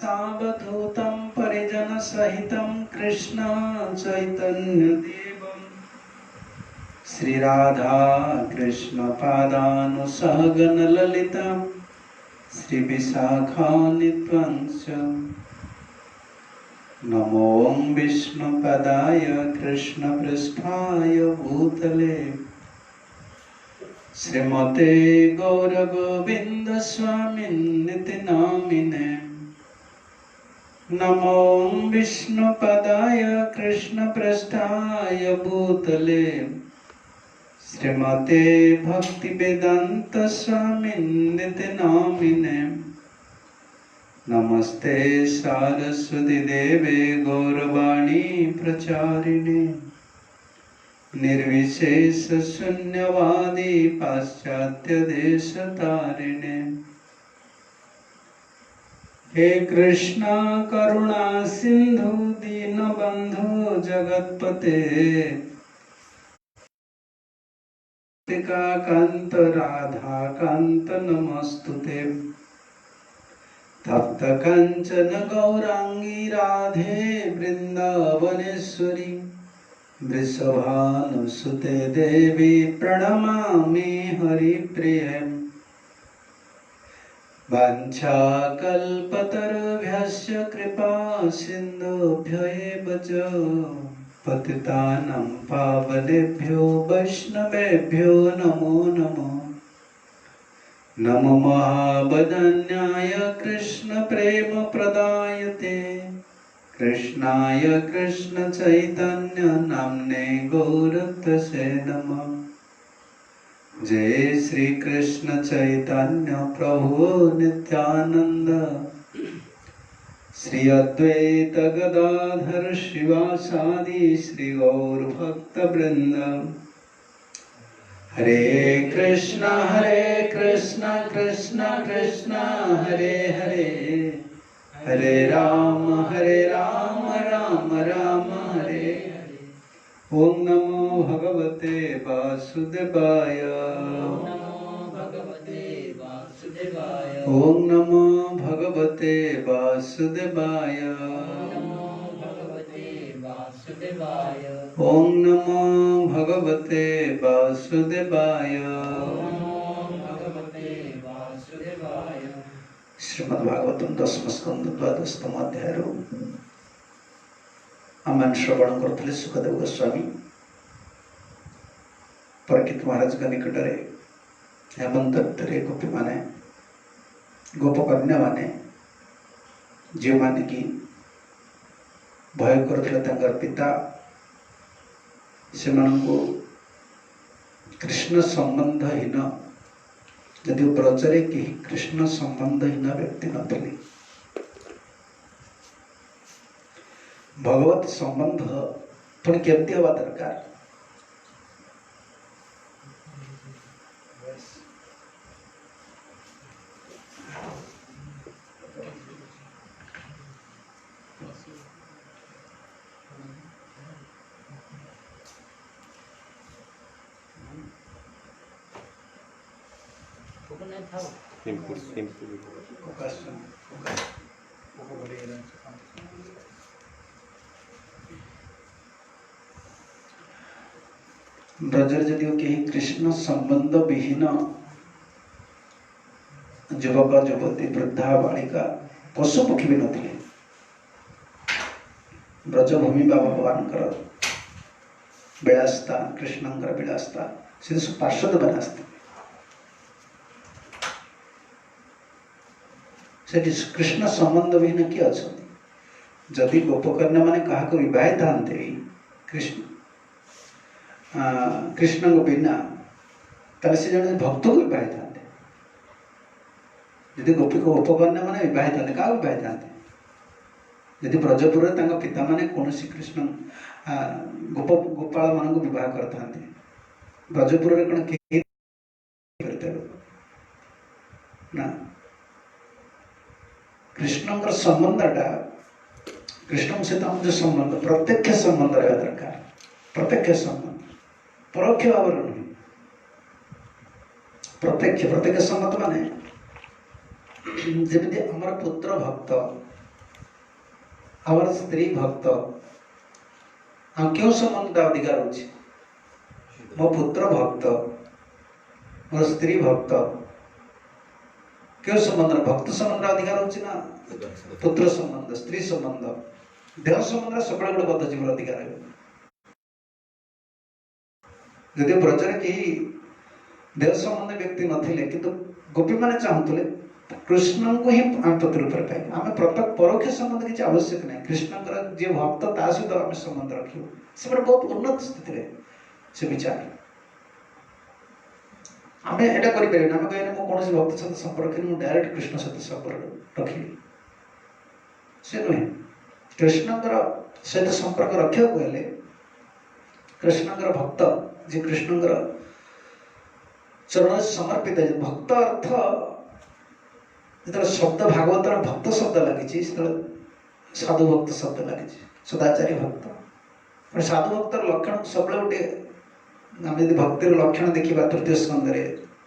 सावधूतं परिजनसहितं कृष्ण चैतन्यदेवं श्रीराधा कृष्ण पादानुसहगण ललिता श्रीविशाखान्वितांश्च नमो विष्णुपदाय कृष्णपृष्ठाय भूतले श्रीमते गौरगोविंद स्वामिन्निति नामिने नमो विष्णुपदाय कृष्णपृष्ठाय भूतले श्रीमते भक्तिवेदांत स्वामिन्निति नामिने नमस्ते सारस्वती देवे गौरवाणी प्रचारिणे निर्विशेष शून्यवादी पाश्चात्य देश तारिणे हे कृष्णा करुणा सिंधु दीनबंधु जगतपते कांत राधा कांत नमस्तुते तप्त कंचन गौरांगी राधे वृंदावनेश्वरी वृषभानुसुते देवी प्रणमामि हरिप्रिये वाञ्छाकल्पतरुभ्यश्च कृपा सिन्धुभ्य एव च पतितानां पावनेभ्यो वैष्णवेभ्यो नमो नमः नमो महावदन्याय कृष्ण प्रेम प्रदायते कृष्णाय कृष्ण चैतन्य नाम्ने गौरतसे नमः जय श्री कृष्ण चैतन्य प्रभु नित्यानंद श्री अद्वैत गदाधर शिवासादि श्री गौर भक्त वृंद हरे कृष्णा कृष्ण कृष्ण हरे हरे हरे राम राम राम हरे हरे। ओम नमो भगवते वासुदेवाय ओम नमो भगवते वासुदेवाय ओम नमो भगवते वासुदेवाय ओम नमो भगवते वासुदेवाय। श्रीमद्भागवतम 10 स्कंद 12 अध्याय आम श्रवण करते सुखदेव गोस्वामी परीक्षित महाराज का निकटरे हेमंत ऋतुरे गोपी माने गोपकन्या माने जो माने की भय कर पिता से कृष्ण संबंधहीन यदि ब्रजरे कि कृष्ण संबंधहीन व्यक्ति नथिले भगवत संबंध पुणी केमती हवा दरकार ब्रजर जदि कहीं कृष्ण संबंध विहीन युवक युवती वृद्धा बालिका पशु पक्षी भी नथिले ब्रजभूमि बा भगवान विलासता कृष्णंकर विलासता से पार्षद बनास्ते से कृष्ण संबंध विहीन किए अच्छा जदि गोपकन्या माने कहा विवाह था कृष्ण कृष्ण को बिना ताले से जन भक्त को विवाह था यदि गोपी को गोपकन्या माने विवाह था क्या विवाह था यदि ब्रजपुर पिता माने कौन कृष्ण गोपाल मान को विवाह करता ब्रजपुर कौन ना कृष्ण संबंधटा कृष्ण सहित जो संबंध प्रत्यक्ष संबंध रहा दरकार प्रत्यक्ष संबंध परोक्ष भाव नुहे प्रत्यक्ष संबंध माने जमी आमर पुत्र भक्त आवर स्त्री भक्त हम क्यों संबंध अधिकार हो मो पुत्र भक्त मोर स्त्री भक्त क्यों संबंध भक्त संबंध अधिकार हो ना पुत्र संबंध स्त्री संबंध देह संबंध सब गोटे बद्ध जीवन अधिकार है यदि ब्रजरे कहीं देह संबंधी व्यक्ति नथिले किंतु गोपी मैंने चाहूले कृष्ण को ही आम पति रूप पाए आम प्रत्येक परोक्ष संबंध किसी आवश्यक नहीं कृष्ण जी भक्त ता सहित आम संबंध रखियो से बहुत उन्नत स्थिति से विचार आम यहाँ करें आम कहें कौन भक्त सहित संपर्क नहीं डायरेक्ट कृष्ण सहित संपर्क रखी से नुहे कृष्ण सहित संपर्क रखा कहले कृष्ण भक्त जी कृष्ण चरण समर्पित भक्त अर्थ जो शब्द भागवत भक्त शब्द लगी साधु भक्त शब्द लगी सदाचारी भक्त साधु भक्तर लक्षण सब गोटे आम यदि भक्तिर लक्षण देखा तृतीय स्कंदे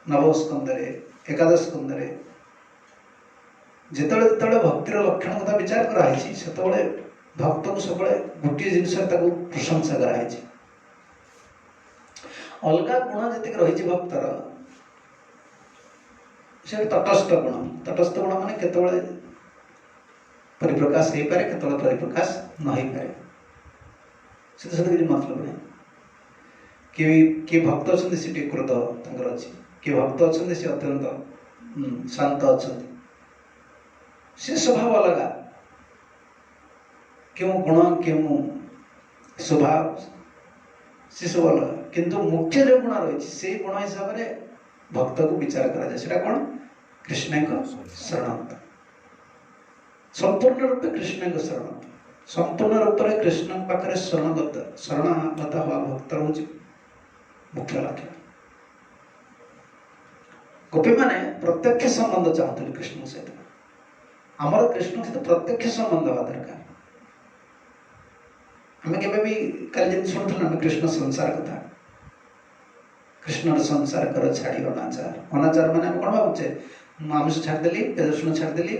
नव स्कंदे एकादश स्कंदे जिते भक्तिर लक्षण कथा विचार कराई से भक्त को सब गोटे जिनस प्रशंसा कराई अलग गुण जी रही भक्तर से तटस्थ गुण माने केतबेले परिप्रकाश हो पारे केतबेले परिप्रकाश न हो पारे से किसी मतलब नहीं किए भक्त अच्छा से क्रोध तंकर अच्छी किए भक्त अच्छा से अत्यंत शांत अच्छा से स्वभाव अलग क्यों गुण क्यों स्वभाव से सब अलग किंतु मुख्य जो गुण रही से गुण हिसाब से भक्त को विचार करा कौन कृष्ण को शरणता संपूर्ण रूप कृष्ण को शरणता संपूर्ण रूप से कृष्ण पाखे शरणगत हवा भक्त हूँ मुख्य लक्ष्य गोपी मैंने प्रत्यक्ष संबंध चाहते कृष्ण सहित आमर कृष्ण सहित प्रत्यक्ष संबंध हवा दरकार आम के कल शुणुल आम कृष्ण संसार कथा कृष्ण संसार कर छाड़ी अनाचार अनाचार मैंने कौन भावुचे आमिष छाड़देली पेज रसुण छाड़देली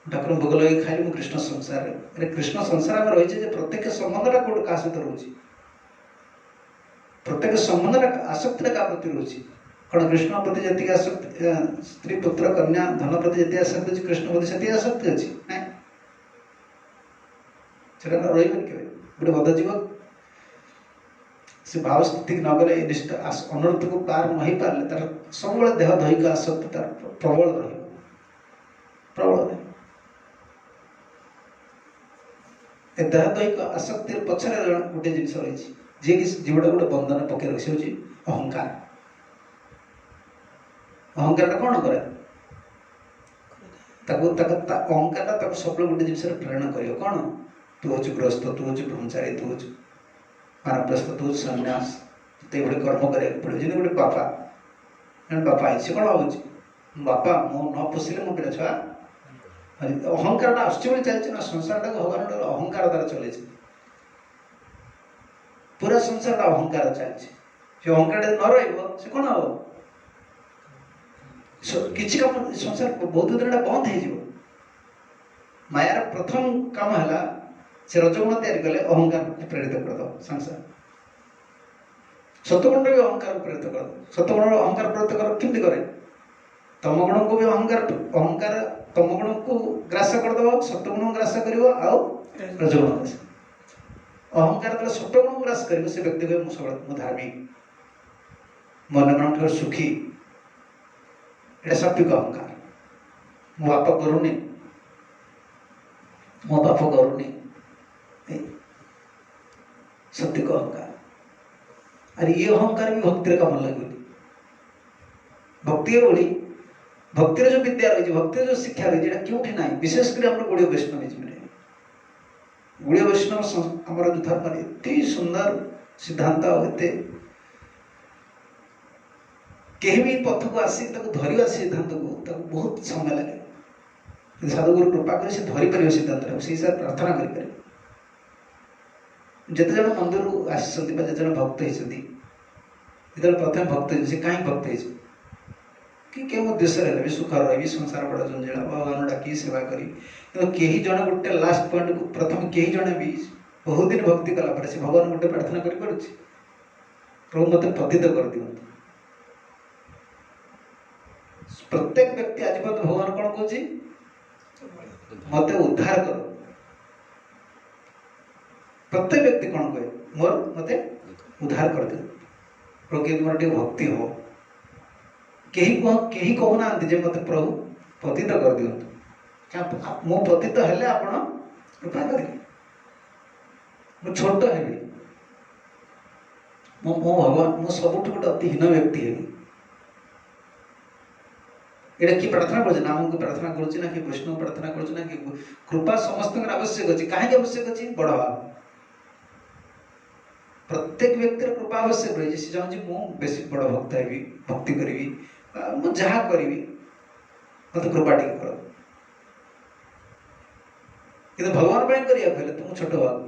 ठाकुर भोग लगे खाली मुझे कृष्ण संसार अरे कृष्ण संसार में रही प्रत्येक संबंधटा कौट क्या सहित रोचे प्रत्येक संबंधटा आसक्ति क्या प्रति रोचे कौन कृष्ण प्रति जी आसक्ति स्त्री पुत्र कन्या धन प्रति जी आसक्ति अच्छी कृष्ण प्रति से आसक्ति अच्छी ना रही गोटे बद्ध जीव से भाव स्थिति न गले अनर्थ को पार नहीं पारे तार सब देह दैहिक आसक्ति तार प्रबल प्रबल देह दैहिक आसक्ति पछरे गोटे जिन रही जी कि जीवटा गोटे बंधन पकड़ रखी हूँ अहंकार अहंकार कौन करे अहंकार सब गोटे जिन प्रेरणा कर कौन तू हूँ गृहस्थ तू हूँ ब्रह्मचारी तू हूँ मानप्रस्थ तू सन्यास तो ये कर्म कराया पड़े जी गोटे बापा बापा से कौन भाव बापा मो न पोषिले मो पिला छुआ अहंकार आसुच्च चलती ना संसार भगवान अहंकार द्वारा चले पूरा संसार अहंकार चलती अहंकार न रही कौन हम किसी काम संसार बहुत दिन बंद हो मायार प्रथम काम है से रजगुण तैयारी कले अहंकार को प्रेरित करद संसार सतगुण भी अहंकार को प्रेरित करद सतगुण अहंकार प्रेरित कर केमती करे तम गुण को भी अहंकार तम गुण को ग्रास करदे सतगुण ग्रास कर रजगुण ग्रास अहंकार जो सतगुण को ग्रास कर व्यक्ति कहे मुझे धार्मिक मन मन सुखी ये सात्विक अहंकार मो बाप करूनी मो बाप करूनी सत्य का अहंकार अरे ये अहंकार भी भक्तिर काम लगे भक्ति बोली भक्तिर जो विद्या रही भक्तिर जो शिक्षा रही क्योंकि ना विशेषकर आम गौड़ीय वैष्णविज्म गौड़ीय वैष्णव आम जो धर्म एत सुंदर सिद्धांत एत कहीं भी पथ को आसिक धरवा सिद्धांत को बहुत समय लगे साधुगुरु कृपा कर धरी पार सिद्धांत से हिसाब प्रार्थना करें जिते जन मंदिर आते जन भक्त होती प्रथम भक्त से कहीं भक्त कि के उद्देश्य रही सुख रही संसार बड़ा जंजाल भगवान डाकी सेवा करी कहीं जन गोटे लास्ट पॉइंट को प्रथम कहीं जन भी बहुत दिन भक्ति कला पर से भगवान गोटे प्रार्थना कर पारुछि प्रभु मत पतित कर दियंतु प्रत्येक व्यक्ति आज पद भगवान कौन कहूँ मत उद्धार कर प्रत्येक व्यक्ति कौन कहे मोर मत उद्धार कर दे प्रकृति मोर टे भक्ति हो कहीं कहूना मत प्रभु पतित कर दियंतु मो पतित हेले आपण कृपा करिए मु छोट हेबी मो भगवान मो सबुठ गोटे अति हीन व्यक्ति हेबी एटा कि प्रार्थना कर नाम को प्रार्थना करुच्ची ना कि वैष्णव प्रार्थना करुच्ची ना कि कृपा समस्त आवश्यक अच्छी कहीं आवश्यक अच्छी बड़ भाव प्रत्येक व्यक्ति कृपा आवश्यक रही से चाहूँ मु बेसी बड़ भक्त हेबी भक्ति करी मु जहाँ करी मत कृपा टी कर कि भगवान करिया कहले तुम छोट भाव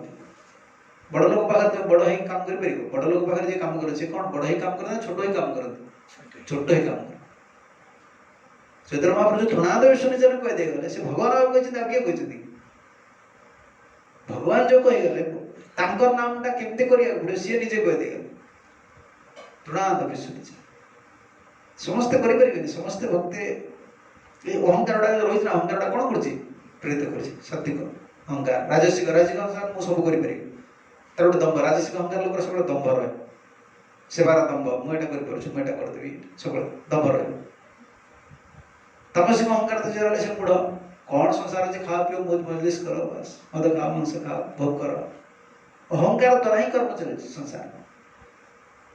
बड़ लोक पाखे बड़ ही काम कर पार बड़ लोक पाखे काम करे कौन बड़ ही काम करते छोट ही काम करते छोट ही काम कर चैतन्य महाप्रभु तृणाद विष्णु कहीदे गले से भगवान बाबू कहते किए कहते भगवान जो कहीगले तांकर नामटा केमती करिया पड़े सी निजे कहीदे गले तृणाद विष्णु समस्ते करें समस्ते भक्ति अहंकार रही अहंकार कौन कर प्रेरित कर सात्विक अहंकार राजसिक अहंकार मुझे सब करें तार गोटे दम्भ राजसिक अहंकार लोक सब दम्भ रहे सेवार दम्भ मुझे करदेवी सब दम्भ रहे तमसिक अहंकार तो जरा से बुढ़ कौन संसार से खा पियो मौज मजलिस करो बस मद खा मांस खा भोग करो अहंकार द्वारा ही कर्म चले संसार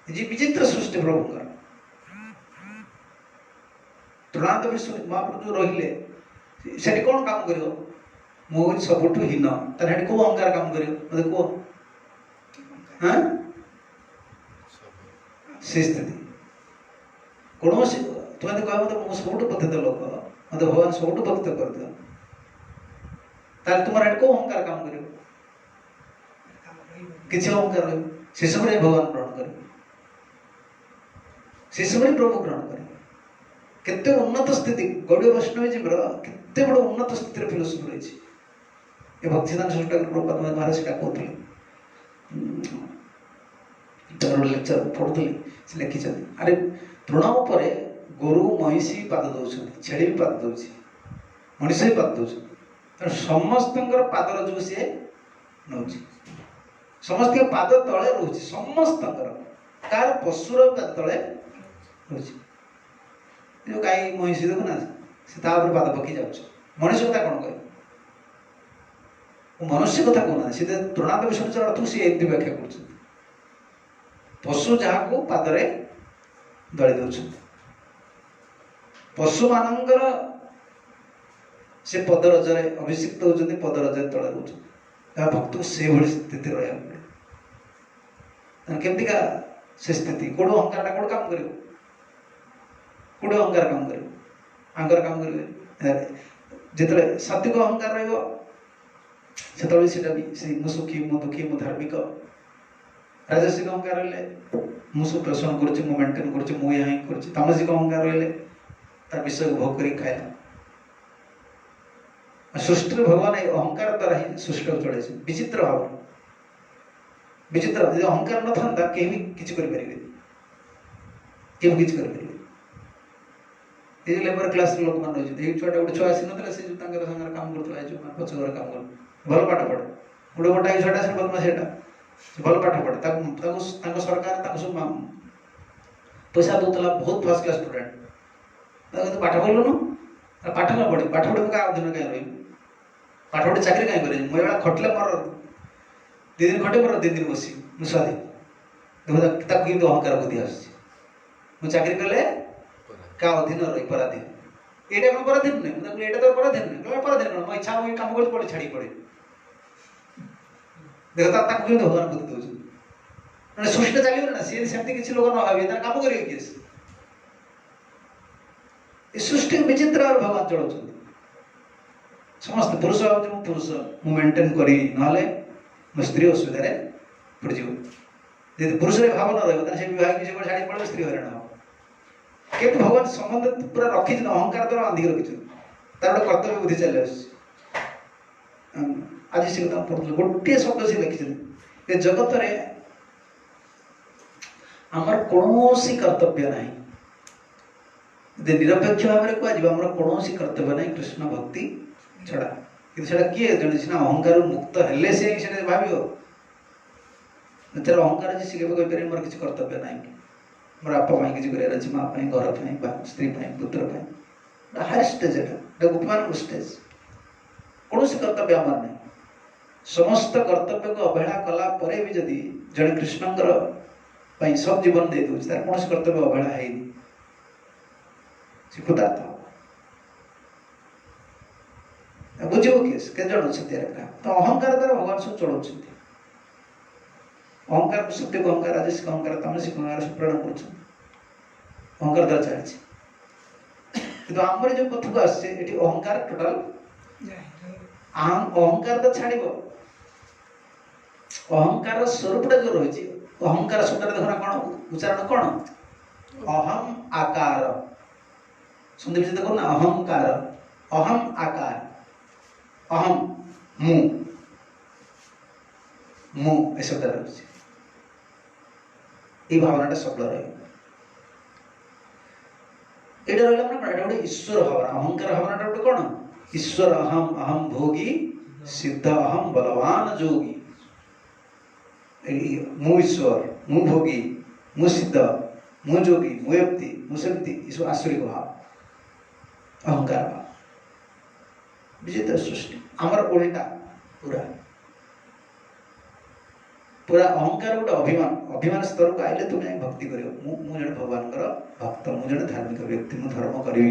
में जी विचित्र सृष्टि प्रभुंकर तृणाद विष्णु महाप्रभु रहिले से कौन काम कर मुझे सबुठ हीन तार कौ अहंकार काम कर मत कह हाँ से स्थिति कौन तुम्हें कह मत मुझे सबुठ पतित लोक मत भगवान सबुठ पतित कर दियो तार तुम कौ अहंकार काम कर किसी अहंकार रही से सब भगवान ग्रहण कर से सब प्रभु ग्रहण कर केते उन्नत स्थिति गौड़ीय वैष्णविज्म केते बड़ उन्नत स्थिति फिलोसफी रही ये भक्तिदान ठाकुर प्रभुपाद महाराज से कहते लेक्चर पढ़ुली से लिखी अरे तृण पर गोरु महिषी पाद दौरान छेली भी पाद दौर मनीष भी पाद दौर तेणु समस्त पादर जो सी नौ समस्त पाद तले रोचे समस्त कार पशुर पाद तले रोचे जो गाई महिषी देखुना से पाद पकई जा मनीष कथा कौन कहे मनुष्य कथा कहना सी तृणाद विष्णु अर्थ सी एमती व्याख्या कर पशु जहाँ को पादरे दली दौरान पशु मानकर से पदरजरे अभिषिक्त होती पदरजरे तले रोच भक्त को से भाई स्थिति रहा पड़े केमतिका से स्थिति कौट अहंकार कौट काम कर कौट अहंकार काम कर अहंकार काम करेंगे जिते सात्विक अहंकार रहा भी से मु सुखी मु दुखी मु धार्मिक राजसिक अहंकार रही मुझे पोषण कर मेन्टेन कर तामसिक अहंकार रही तार विषय भोग कर खाइला सृष्टि भगवान अहंकार द्वारा ही सृष्टि चले विचित्र भाव विचित्र यदि अहंकार न था कहीं भी किसी ये लेबर क्लास लोक मान रही छुआ गोटे छुआ आसी ना से सागर काम कर पचर काम कर भल पाठ पढ़े गोटे गोटा छुआ से बदमाशीटा भल पाठ पढ़े सरकार सब पैसा दूसरा बहुत फर्स्ट क्लास स्टूडेंट पाठ पढ़लुन पाठ न पढ़े पाठ पढ़े क्या अधीन कहीं रही पाठ पढ़े चाकरी कहीं करें मुझे खटले मोर 2 दिन खटे मोर 2 दिन बसी मुझे स्वाधीन देखो अहंकार बुद्धि आस चाकरी कले क्या अधीन रही पराधीन ये कौन पराधीन नहीं ये तो पराधीन नहीं पराधीन कौन मो इच्छा कम कर पड़े छाड़ी पड़े देखो भगवान बुद्धि दौर सृष्टि चलिए ना सी सेमती किसी लोग न भावी तार काम करेंगे किए सृष्टि विचित्र और भगवान चलाउछन् समस्त पुरुष भाव पुरुष मु मेंटेन करी नले मो स्त्री असुविधा रे पड़ जीव यदि पुरुष रे भाव न रहबो त से विवाह किसी को छाड़ी पड़े स्त्री हरण हो केतु भगवान संबंध पूरा रखी अहंकार द्वारा बांधिक रखी तार गोटे कर्तव्य बुद्धि चली आज से पढ़ुल गोटे शब्द से लिखिं जगत रे आमर कौन कर्तव्य ना निरपेक्ष भाव में कह कौन कर्तव्य ना कृष्ण भक्ति छड़ा कि किए जन सीना अहंकार मुक्त हेले से भाव अहंकार अच्छे सी कहीपर मोर किसी कर्तव्य ना मोर बापा किसी कर माँ घर स्त्री पुत्र हाई स्टेज गोपमान स्टेज कौन कर्तव्य आमर ना समस्त कर्तव्य को अवहेला कला परे भी जदि जड़े कृष्णंकर सब जीवन दे दूँ तार कौन कर्तव्य अवहेला है कृतार्थ बुझे के जन तो अहंकार द्वारा भगवान सब चलाऊ अहंकार सत्य अहंकार राजसिक अहंकार तामसिक अहंकार सब प्रेरण कर अहंकार द्वारा चलती कि आमर जो कथा को आसे अहंकार टोटाल अहंकार तो छाड़ अहंकार स्वरूपटा जो रही अहंकार शब्द देखना कौन उच्चारण कौन अहम आकार सुंदर देखो ना अहंकार अहम आकार अहम मु मु ए शब्द रही भावना सबल रही रहा गोटे ईश्वर भावना अहंकार भावना गोटे कौन ईश्वर अहम अहम भोगी सिद्ध अहम बलवान जोगी मु ईश्वर मु भोगी मु सिद्ध मु जोगी मु व्यक्ति मु शक्ति ये आसुरिक भाव अहंकार भाव विचित्र सृष्टि आमर उल्टा पूरा पूरा अहंकार गोटे अभिमान अभिमान स्तर को आइले तुम्हें भक्ति कर जन भगवान भक्त मुझे धार्मिक व्यक्ति मु धर्म करी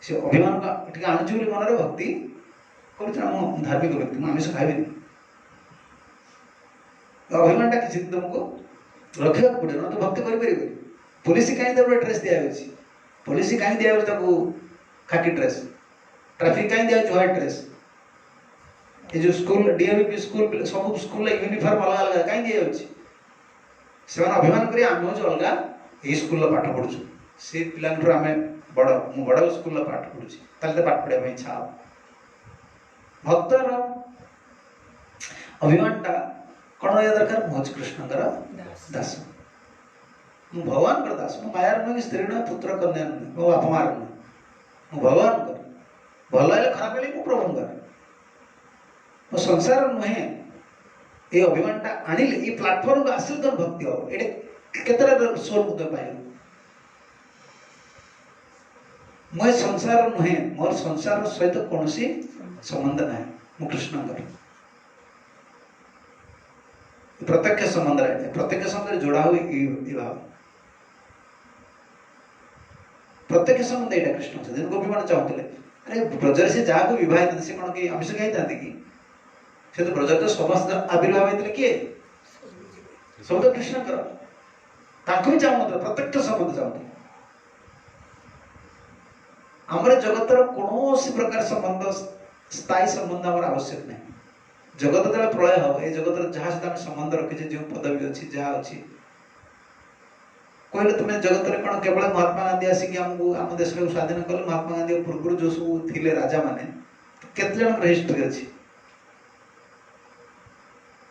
से अभिमान का आणुची मन भक्ति कर धार्मिक व्यक्ति मुझे आमिष खाइबी अभिमान टा किसी तुमको रखा पड़े ना तो भक्ति कर पुलिस कहीं ड्रेस दिया पुलिस कहीं दिया खाकी ड्रेस ट्रैफिक कहीं दिया व्हाइट ड्रेस ये जो स्कूल डीएमपी स्कूल सब स्कूल यूनिफॉर्म अलग अलग कहीं दिया से अभिमान करें आम हूँ अलग ये स्कूल पाठ पढ़ुचु से पिला आम बड़ मु बड़ स्कूल पाठ पढ़ुची तो पाठ पढ़ा इच्छा भक्तर अभिमानटा कौन रहा दरकार मुझे कृष्णकर दास मु भगवान दास मु मायार नुह कि स्त्री नुह पुत्र कन्या नुह मो बाप मार नुह मु भगवान भल है खराब है मो प्रभुंकर मो संसार नुहे ये अभिमानटा आनिले ये प्लाटफर्म को आसिल तो भक्ति हम ये केतरा सोल मुझे पाइल मो संसार नुहे मोर संसार सहित कौन संबंध ना मु कृष्णकर प्रत्यक्ष संबंध रहते प्रत्यक्ष संबंध जोड़ा हुई भाव प्रत्यक्ष संबंध यहाँ कृष्ण से गोपी मान चाहते अरे ब्रजर से जहाँ को विवाहित से कौन कि आमिष खाई था कि से तो ब्रजर तो समस्त आविर्भाव होते किए सब तो कृष्ण कर भी चाहूँ प्रत्यक्ष संबंध चाहते आमर जगतर कौन प्रकार संबंध स्थायी संबंध आम आवश्यक नहीं जगत जो प्रलय हम ये जगत जहाँ सहित आम संबंध रखीचे जो पदवी अच्छी जहाँ अच्छी कहले तुम्हें जगत में कौन केवल महात्मा गांधी आसिक आमको आम देश को स्वाधीन कले महात्मा गांधी पूर्व जो सब थे राजा मैंने केत जन हिस्ट्री अच्छी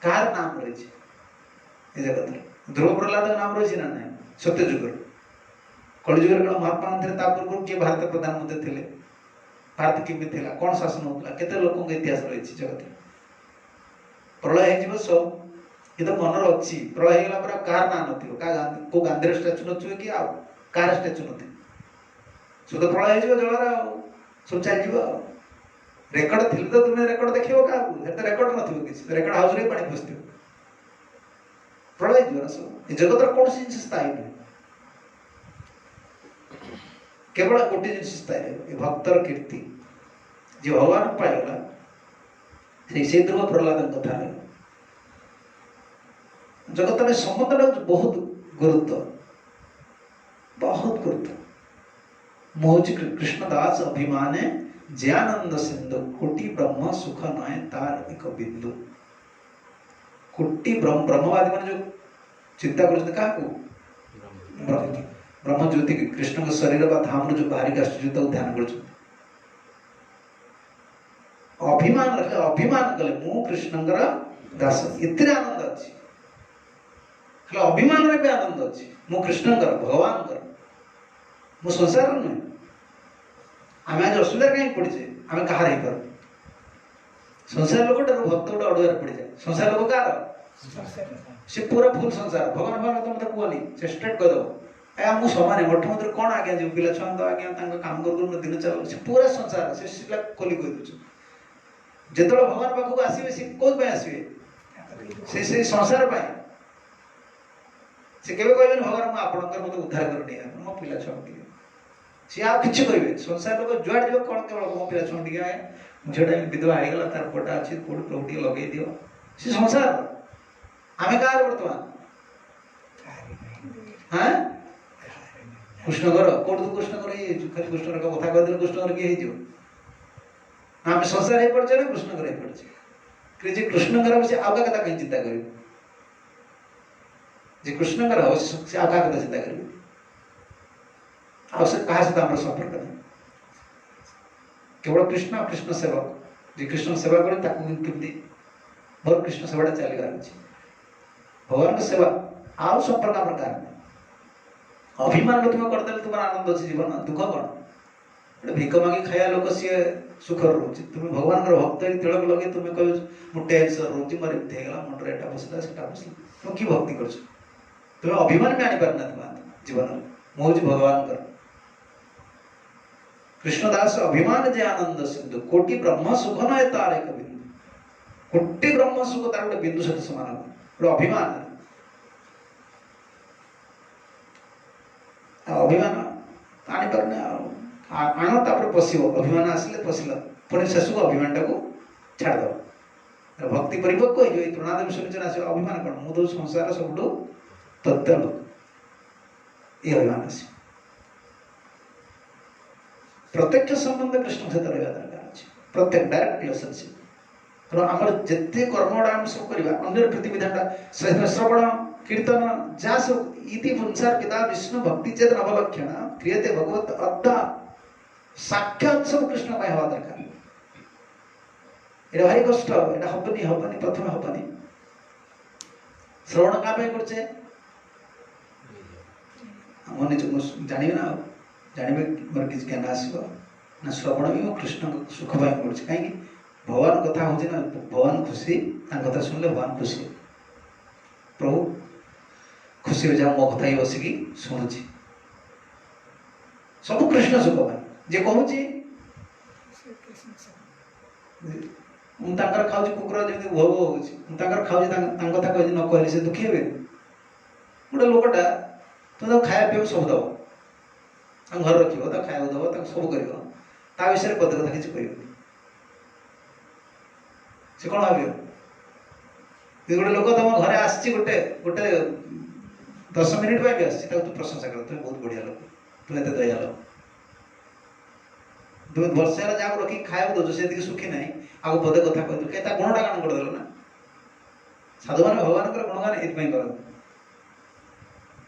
कार नाम रही जगत ध्रुव प्रहलाद नाम रही ना ना सत्यजुग कलिजुग कौन महात्मा गांधी पूर्व किए भारत प्रधानमंत्री थे भारत केमी थी कौन शासन होता केते लोक इतिहास रही जगत प्रलय हो सब ये तो मनर अच्छी प्रलय होगा पर कार ना नो को गांधी स्टाच्यू नथिबे कि आ कार स्टाच्यू नथि सब तो प्रलय हो जल सब चल रेकर्ड थी तो तुम्हें रेकर्ड देखो क्या रेकर्ड नथिबे किसी रेकर्ड हाउस रे पानी पसथिबे प्रलय हो ना सब जगत कौन सी जिन स्थायी नहीं केवल गोटे जिन स्थायी भक्तर कीर्ति जी भगवान पाइगला से ध्रुव प्रहलाद कथा जगत में संबंध बहुत गुरुत्व मोहज कृष्णदास अभिमाने ज्ञानंद सिंधु कोटि ब्रह्म सुख नए तार एक बिंदु कोटि ब्रह्मवादी मैंने जो चिंता कर ब्रह्म ज्योति कृष्ण शरीर बा धाम जो बाहर आसुच्च ध्यान कर अभिमान रखे अभिमान कले मु कृष्णकर दास इतने आनंद अच्छी खाली अभिमान रे भी आनंद अच्छी मु कृष्णकर भगवान कर मु संसार नुहे आम आज असुविधा कहीं पड़े आम कहार हो पार संसार लोक भक्त गोटे अड़ुआर पड़ जाए संसार लोक कह सी पूरा फुल संसार भगवान भगवान तो मतलब कहनी से स्ट्रेट कहदेव आ मु समान मठ मंदिर कौन आज्ञा जी पिला छुआ तो आज्ञा काम कर दिन चल से पूरा संसार से खोली कही जिते भगवान पाखक आसवे सी कौन आसवे से संसार से केवे कहबे भगवान मु आपणकर मत उद्धार करनी मो पिला छुआ सी आ किसी कहे संसार लोक जुआड़े जो कौन केवल मो पिला छुआ टे झीटा विधवा होगा तार पटा अच्छी कौट प्रभु टे लगे दियो सी संसार आम कह बर्तमान हाँ कृष्णगर कौट तो कृष्णगर खाली कृष्णगर कथा कहते कृष्णगर किए आम संसार हो पड़े ना कृष्णगर हो पड़े जी कृष्णगर से आगा कथा कहीं चिंता कर कृष्णगर हो से आगा कथा चिंता कर क्या सहित आम संपर्क नहीं केवल कृष्ण कृष्ण सेवक जी कृष्ण सेवा करती मोर कृष्ण सेवाटा चलबार अच्छे भगवान सेवा आउ संपर्क आम कार अभिमान तुम करदे तुम आनंद अच्छे जीवन दुख कौन गोटे भिक मागी खाया लोक सी सुख रोचे तुम भगवान भक्त तिलक लगे तुम्हें कह मुझे टेंशन रोचे मोर एमती होगा मुंडे एटा बसला से बसला तुम कि भक्ति कर तुम्हें अभिमान भी आनी पारना तुम जीवन मुझे भगवान कर कृष्णदास अभिमान जे आनंद सिंधु कोटि ब्रह्म सुख न तार एक बिंदु कोटि ब्रह्म सुख तार गोटे बिंदु सहित समान गोटे अभिमान अभिमान आनी पारना आण तापर पशिव अभिमान आसिले पशिला पुणी शेष को अभिमान टाक छाड़द भक्ति परिपक्व हो तृणादेव सुनिचन आस अभिमान कौन मुझे संसार सब तत्व लोक ये अभिमान आस प्रत्यक्ष संबंध कृष्ण सहित रहा दरकार अच्छे प्रत्येक डायरेक्ट रिलेशनशिप तो आम जिते कर्म गुड़ा आम सब करवा अन्य प्रीति विधान श्रवण कीर्तन जहाँ सब इति पुंसार पिता विष्णु भक्ति चेत नवलक्षण क्रियते भगवत अद्धा साक्षात सब कृष्ण हवा दरकार ये भारी कष्ट ये हबनी हबनी प्रथम हबनी श्रवण क्या करचे आम निज जानवे ना जानवे मोर किसी ज्ञान आसो ना श्रवण भी कृष्ण सुख कर कहीं भगवान कथा हूँ ना भगवान खुशी कथा शुणिले भगवान खुशी प्रभु खुशी हो जा मो कथा ही बसिकी शुणुची सब कृष्ण सुख भाई जे कहूँ मुझे खाऊँ कुकुर जमी भोग हो खाऊँ कथा कह न कहली से दुखी हे गोटे लोकटा तुम खाया पीवा सब दब घर रख खाया दब सब कर विषय पद कथा किसी कह से कौन भाव गोटे लोक तुम घर आसी गोटे गोटे 10 मिनिट भी आसी तू प्रशंसा कर तुम बहुत बढ़िया लोक तुम एत दया लोक तुम वर्षा जहाँ रखी खाया दौ से सुखी ना आगे पदे कथा कहते कहीं गुणटा गान करदेल ना साधु मैंने भगवान गुणगान ये करते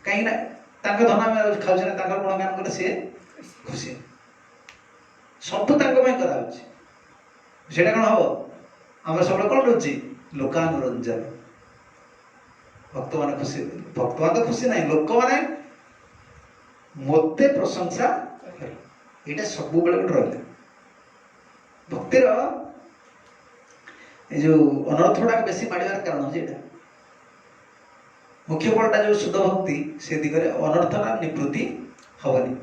कहीं धन आम खाऊ गुणगान कले सी खुशी सब कराऊँच से कौन हम आम सब कौन रोचे लोकानुरंजन भक्त मान खुशी भक्त मान तो खुशी ना लोक मैंने मत प्रशंसा ये सब बेले गोटे रहा भक्तिर जो अनर्थ गुड़ाक बेसी माड़ार कारण हूँ यहाँ मुख्य फलटा जो शुद्ध भक्ति से दिगरे अनर्थना निवृत्ति हेनी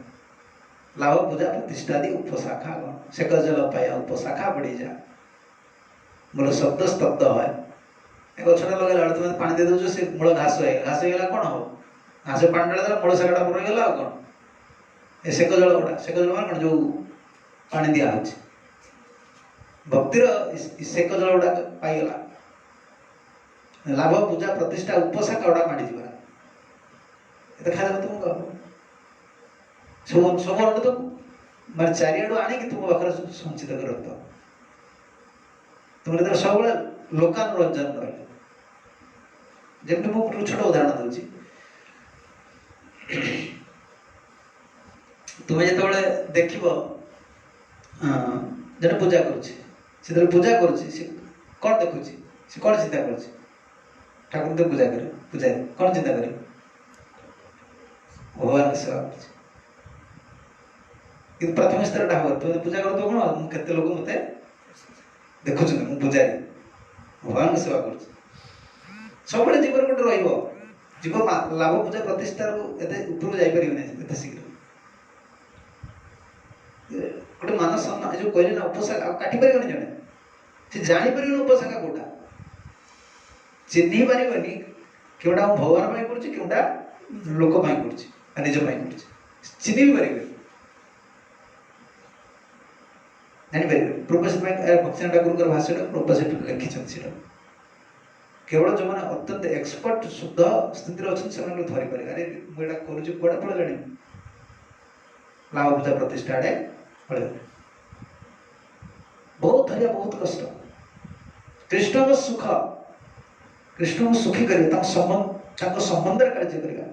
लाभ पूजा प्रतिष्ठादी उपशाखा गण से जल पाया उपशाखा बढ़ी जा मूल शब्द स्तब्ध है गछटा लगे तुम पा दे दौ से मूल घास होगा कौन हम घास पा डाला मूल शाखाटा रहीगला कौन ए सेक जल गुड़ा सेक जल कौन जो पा दिहे भक्तिर सेक जल गुड़ा पाईगला लाभ पूजा प्रतिष्ठा उपशाखा गुड़ा माड़ी ये खाद तुमको सब सब तो मैं चारिआडू आणिक तुम पाखे संचित कर रख तुम सब लोकानुरंजन रहा जमी मुझे छोट उदाहरण दूसरी तुम्हें जो देख जन पूजा कर पूजा कर कौन देखुची से कौन चिंता कर ठाकुर तो पूजा करे पूजा कौन चिंता करे भगवान की सेवा कर प्रथम स्तर ढाब तुम पूजा कर कौन केते लोग मत देखुं मुझे पूजारी भगवान की सेवा कर सब जीवन गोटे जीव लाभ पूजा प्रतिष्ठा उपरको जापर शीघ्र गोटे मानस जो कहले ना उपशाखा काटी पार जड़े से जापर उपशाखा कौटा चिन्ह पारे केवटा भगवान करूटा लोक निज चिन्ह भी पारे जापर प्रोफेसर भक्तिनाथ ठाकुर भाषण प्रोफेसर लिखिं केवल जो मैंने अत्यंत एक्सपर्ट शुद्ध स्थिति अच्छा से धरी पारे अरे मुझे करुँच कौड़ा पड़े लाभ पूजा प्रतिष्ठा आड़े पड़े बहुत धरिया बहुत कष्ट कृष्ण को सुख कृष्ण को सुखी कर संबंध कार्य करवा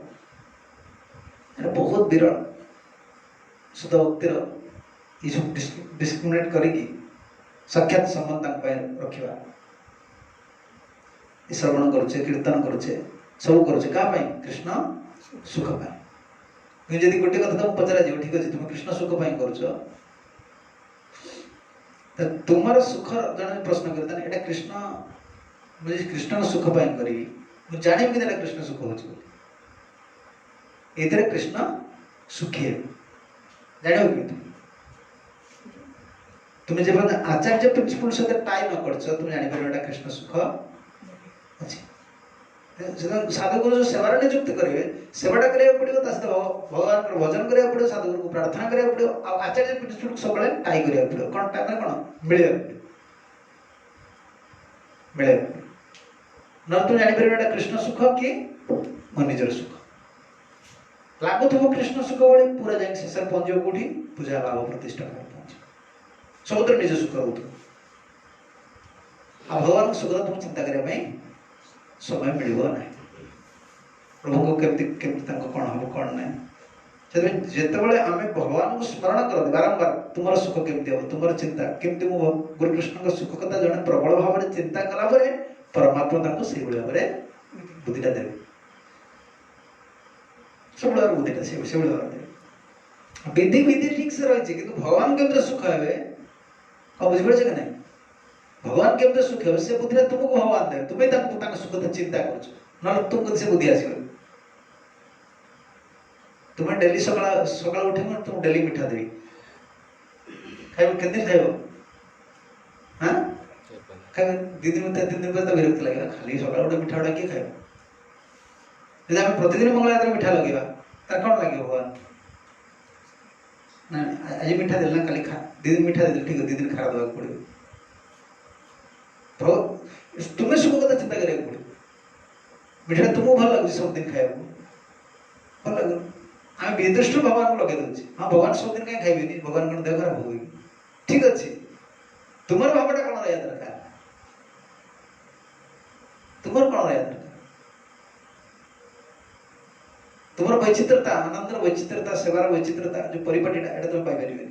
बहुत विरल शुद्ध भक्तिर ये डिस्क्रिमिनेट करी साक्षात संबंध रखा श्रवण करुचे कीर्तन करुचे सब करुचे क्या कृष्ण सुख पाई जब गोटे कथा तुम पचरा जी ठीक अच्छे तुम कृष्ण सुख पाई कर तुम सुख जन प्रश्न करता ये कृष्ण मुझे कृष्ण सुख पाई करी जानी कि कृष्ण सुख हो कृष्ण सुखी है जान कि तुम्हें जब आचार्य प्रिंसिपल सहित टाई न कर तुम जापर कृष्ण सुख अच्छी साधुगुरु जो सेवा नियुक्त करेंगे सेवाटा करा पड़ो भगवान भजन करा पड़ो साधुगुरु को प्रार्थना करा पड़ो आचार्य प्रिंसिपल सब टाई करा पड़ो कौन टाइम कौन मिले मिले न तुम जापर कृष्ण सुख कि मो निजर सुख लगुव कृष्ण सुख भाई पूरा जाए शेष पहुंचो कौटी पूजा लाभ प्रतिष्ठा पहुंच सब निज सुख हो भगवान सुख तुम चिंता करने समय मिलना ना प्रभु को कौन हम कौन ना जिते आम भगवान को स्मरण करते बारंबार तुम सुख केमती हम तुम चिंता केमती गुरुकृष्ण सुख कथा जड़े प्रबल भाव में चिंता कलापर परमात्मा से भाव में बुद्धिटा देवे सब बुद्धिटा से विधि विधि ठीक से रही कि भगवान केमती सुख हे बुझे कि नहीं भगवान केमती सुख हे से बुद्धि तुमको भगवान दे तुम्हें सुख चिंता कर तुमको से बुद्धि आस तुम्हें डेली सकाल सकाल उठे तुम डेली मिठा देवी खाइब केते खाइब हाँ खाइब दिन तीन दिन तो विरक्त लगे खाली सकाल गोटे मिठा गुड़ा किए खाइब यदि आम प्रतिदिन मंगल मिठा लगे तार कौन लगे भगवान ना आज मिठा देना कल खा दिन मिठा दे ठीक है दिन खारा देवा पड़े तुम्हें सुख कथा चिंता करा पड़े मिठा तुमको भल लगे सब दिन खाया भल लगे आम विदृष्ट भगवान को लगे दूचे हाँ भगवान सब दिन कहीं खाइबे भगवान कौन देह खराब होगी ठीक अच्छे तुम भावटा कौन रहा दरकार तुम कौन रहा दरकार तुम वैचित्रता आनंद वैचित्रता सेवार वैचित्रता जो परिपाटीटा ये तुम पाइपर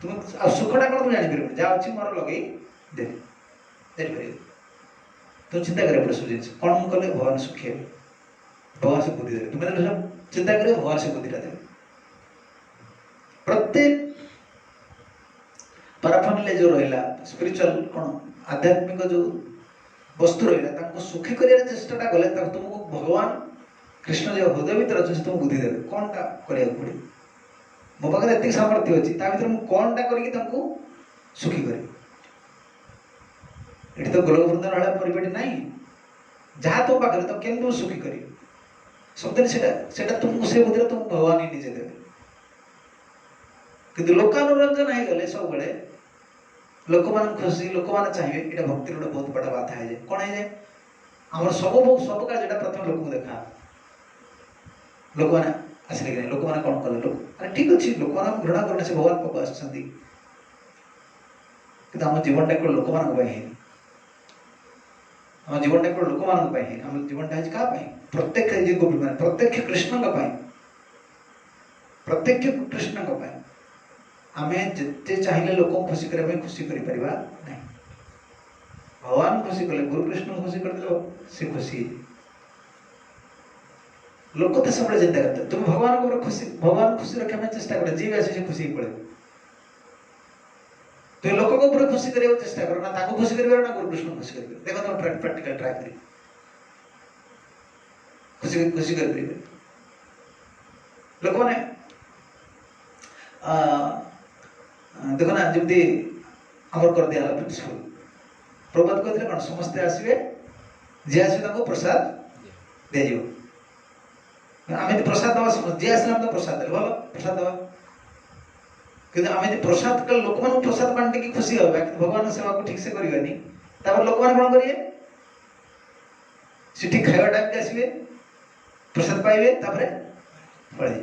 तुम सुखटा कौन तुम जापर जहाँ अच्छी मोर लगे दे जापर तुम चिंता कर सब जिन कौन मुझे कले भगवान सुखी है भगवान से बुद्धि देवे तुम्हें सब चिंता कर भगवान से बुद्धिटा देवे प्रत्येक पाराफर्नालिया जो रहा स्पिरिचुअल कौन आध्यात्मिक जो वस्तु रहा सुखी कर चेष्टा कले तुमको भगवान कृष्ण जो हृदय भर अच्छे तुम बुद्धि देवे कौन टा करा पड़े मो पाखे ये सामर्थ्य अच्छी मुझे कौन टा करके सुखी कर ये तो गोलक वृंदावन वाला परिपाटी ना जहाँ तुम पाखे तो केम तुम सुखी कर सबदिन से तुमको से बुद्धि तुम भगवान ही निजे देवे कि लोकानुरंजन हो गले सब बड़े लोक मान खुशी लोक मैंने चाहिए ये भक्ति गोटे बहुत बड़ा बाधा है कौन है आम सब सब कार्य प्रथम लोक को देखा लोक मैंने आसले कि लोक मैंने कौन कले लोक अरे ठीक अच्छे लोक मैंने घृणा करने से भगवान पाक आम जीवनटा केवल लोक मान आम जीवनटा केवल लोक मान आम जीवनटा क्या प्रत्यक्ष गोपी मान प्रत्यक्ष कृष्ण प्रत्यक्ष कृष्ण को पाए आमे जिते चाहिए लोक खुशी करने खुशी कर परिबा नहीं भगवान खुशी कले गुरु कृष्ण खुशी कर दो से खुशी लोक तो सब चिंता करते तुम भगवान को खुशी भगवान खुशी रखने में चेष्टा कर जी भी आसी खुशी पड़े तो लोक को पूरा खुशी करने चेष्टा करो ना ताको खुशी करिवे ना गुरु कृष्ण खुशी करिवे देखो तुम प्रैक्टिकल ट्राई करी खुशी खुशी कर परिबे लोक माने देखो ना जमती अमर कर दिया प्रिंसिपल प्रभात कहते कौन समस्ते आसवे जी आसवे प्रसाद दे आम प्रसाद दवा जी आसला तो प्रसाद दे भल प्रसाद दवा कि आम प्रसाद कल लोक मान प्रसाद बांटी की खुशी होगा कि भगवान सेवा को ठीक से करवानी लोक मैंने कौन करेंगे ठीक खावा टाइम के आसवे प्रसाद पाइबे पड़े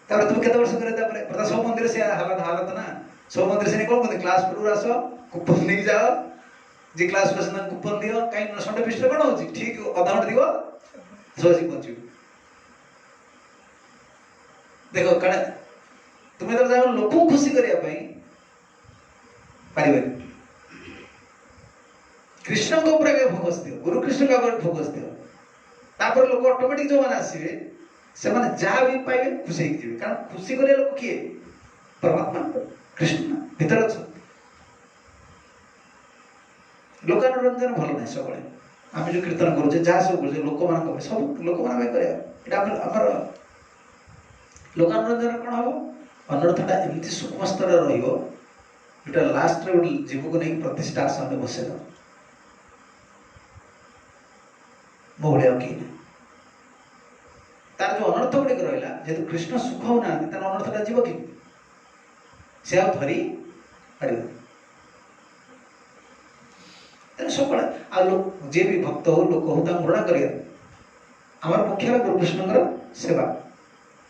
तुम केते वर्ष करे प्रथा सब मंदिर से हालत ना सब मंदिर से कौन कहते क्लास पूर्व आस कूपन नहीं जाओ जी क्लास कूपन दियो कहीं संडे फिस्ट कौन हो ठीक अधा घंटे दिव सब पहुंच देख कण तुम्हें तो जाओ लोक खुशी करने पारे कृष्ण को फोकस दियो गुरु कृष्ण का फोकस दियो लोक ऑटोमेटिक जो मैंने आसवे से माने जहाँ भी पाइबे खुशी होगी कारण खुशी करे लोक किए परमात्मा कृष्ण भीतर अच्छा लोकानुरंजन भल ना सब आम जो कीर्तन करुचे जहाँ सब करुचे लोक मान सब लोक मान लोकानुरंजन कौन हम अनर्थटा एमती सूक्ष्म स्तर रहा लास्ट जीव को नहीं प्रतिष्ठा सामने बसे मो भाया कि तार जो अनर्थ गुड़िक रहा जेहेतु कृष्ण सुख हो ना तार अनर्थटा जीव कि से धरी पार सब जे भी भक्त हो लोक हो घृणा कर मुख्य गुरु कृष्ण सेवा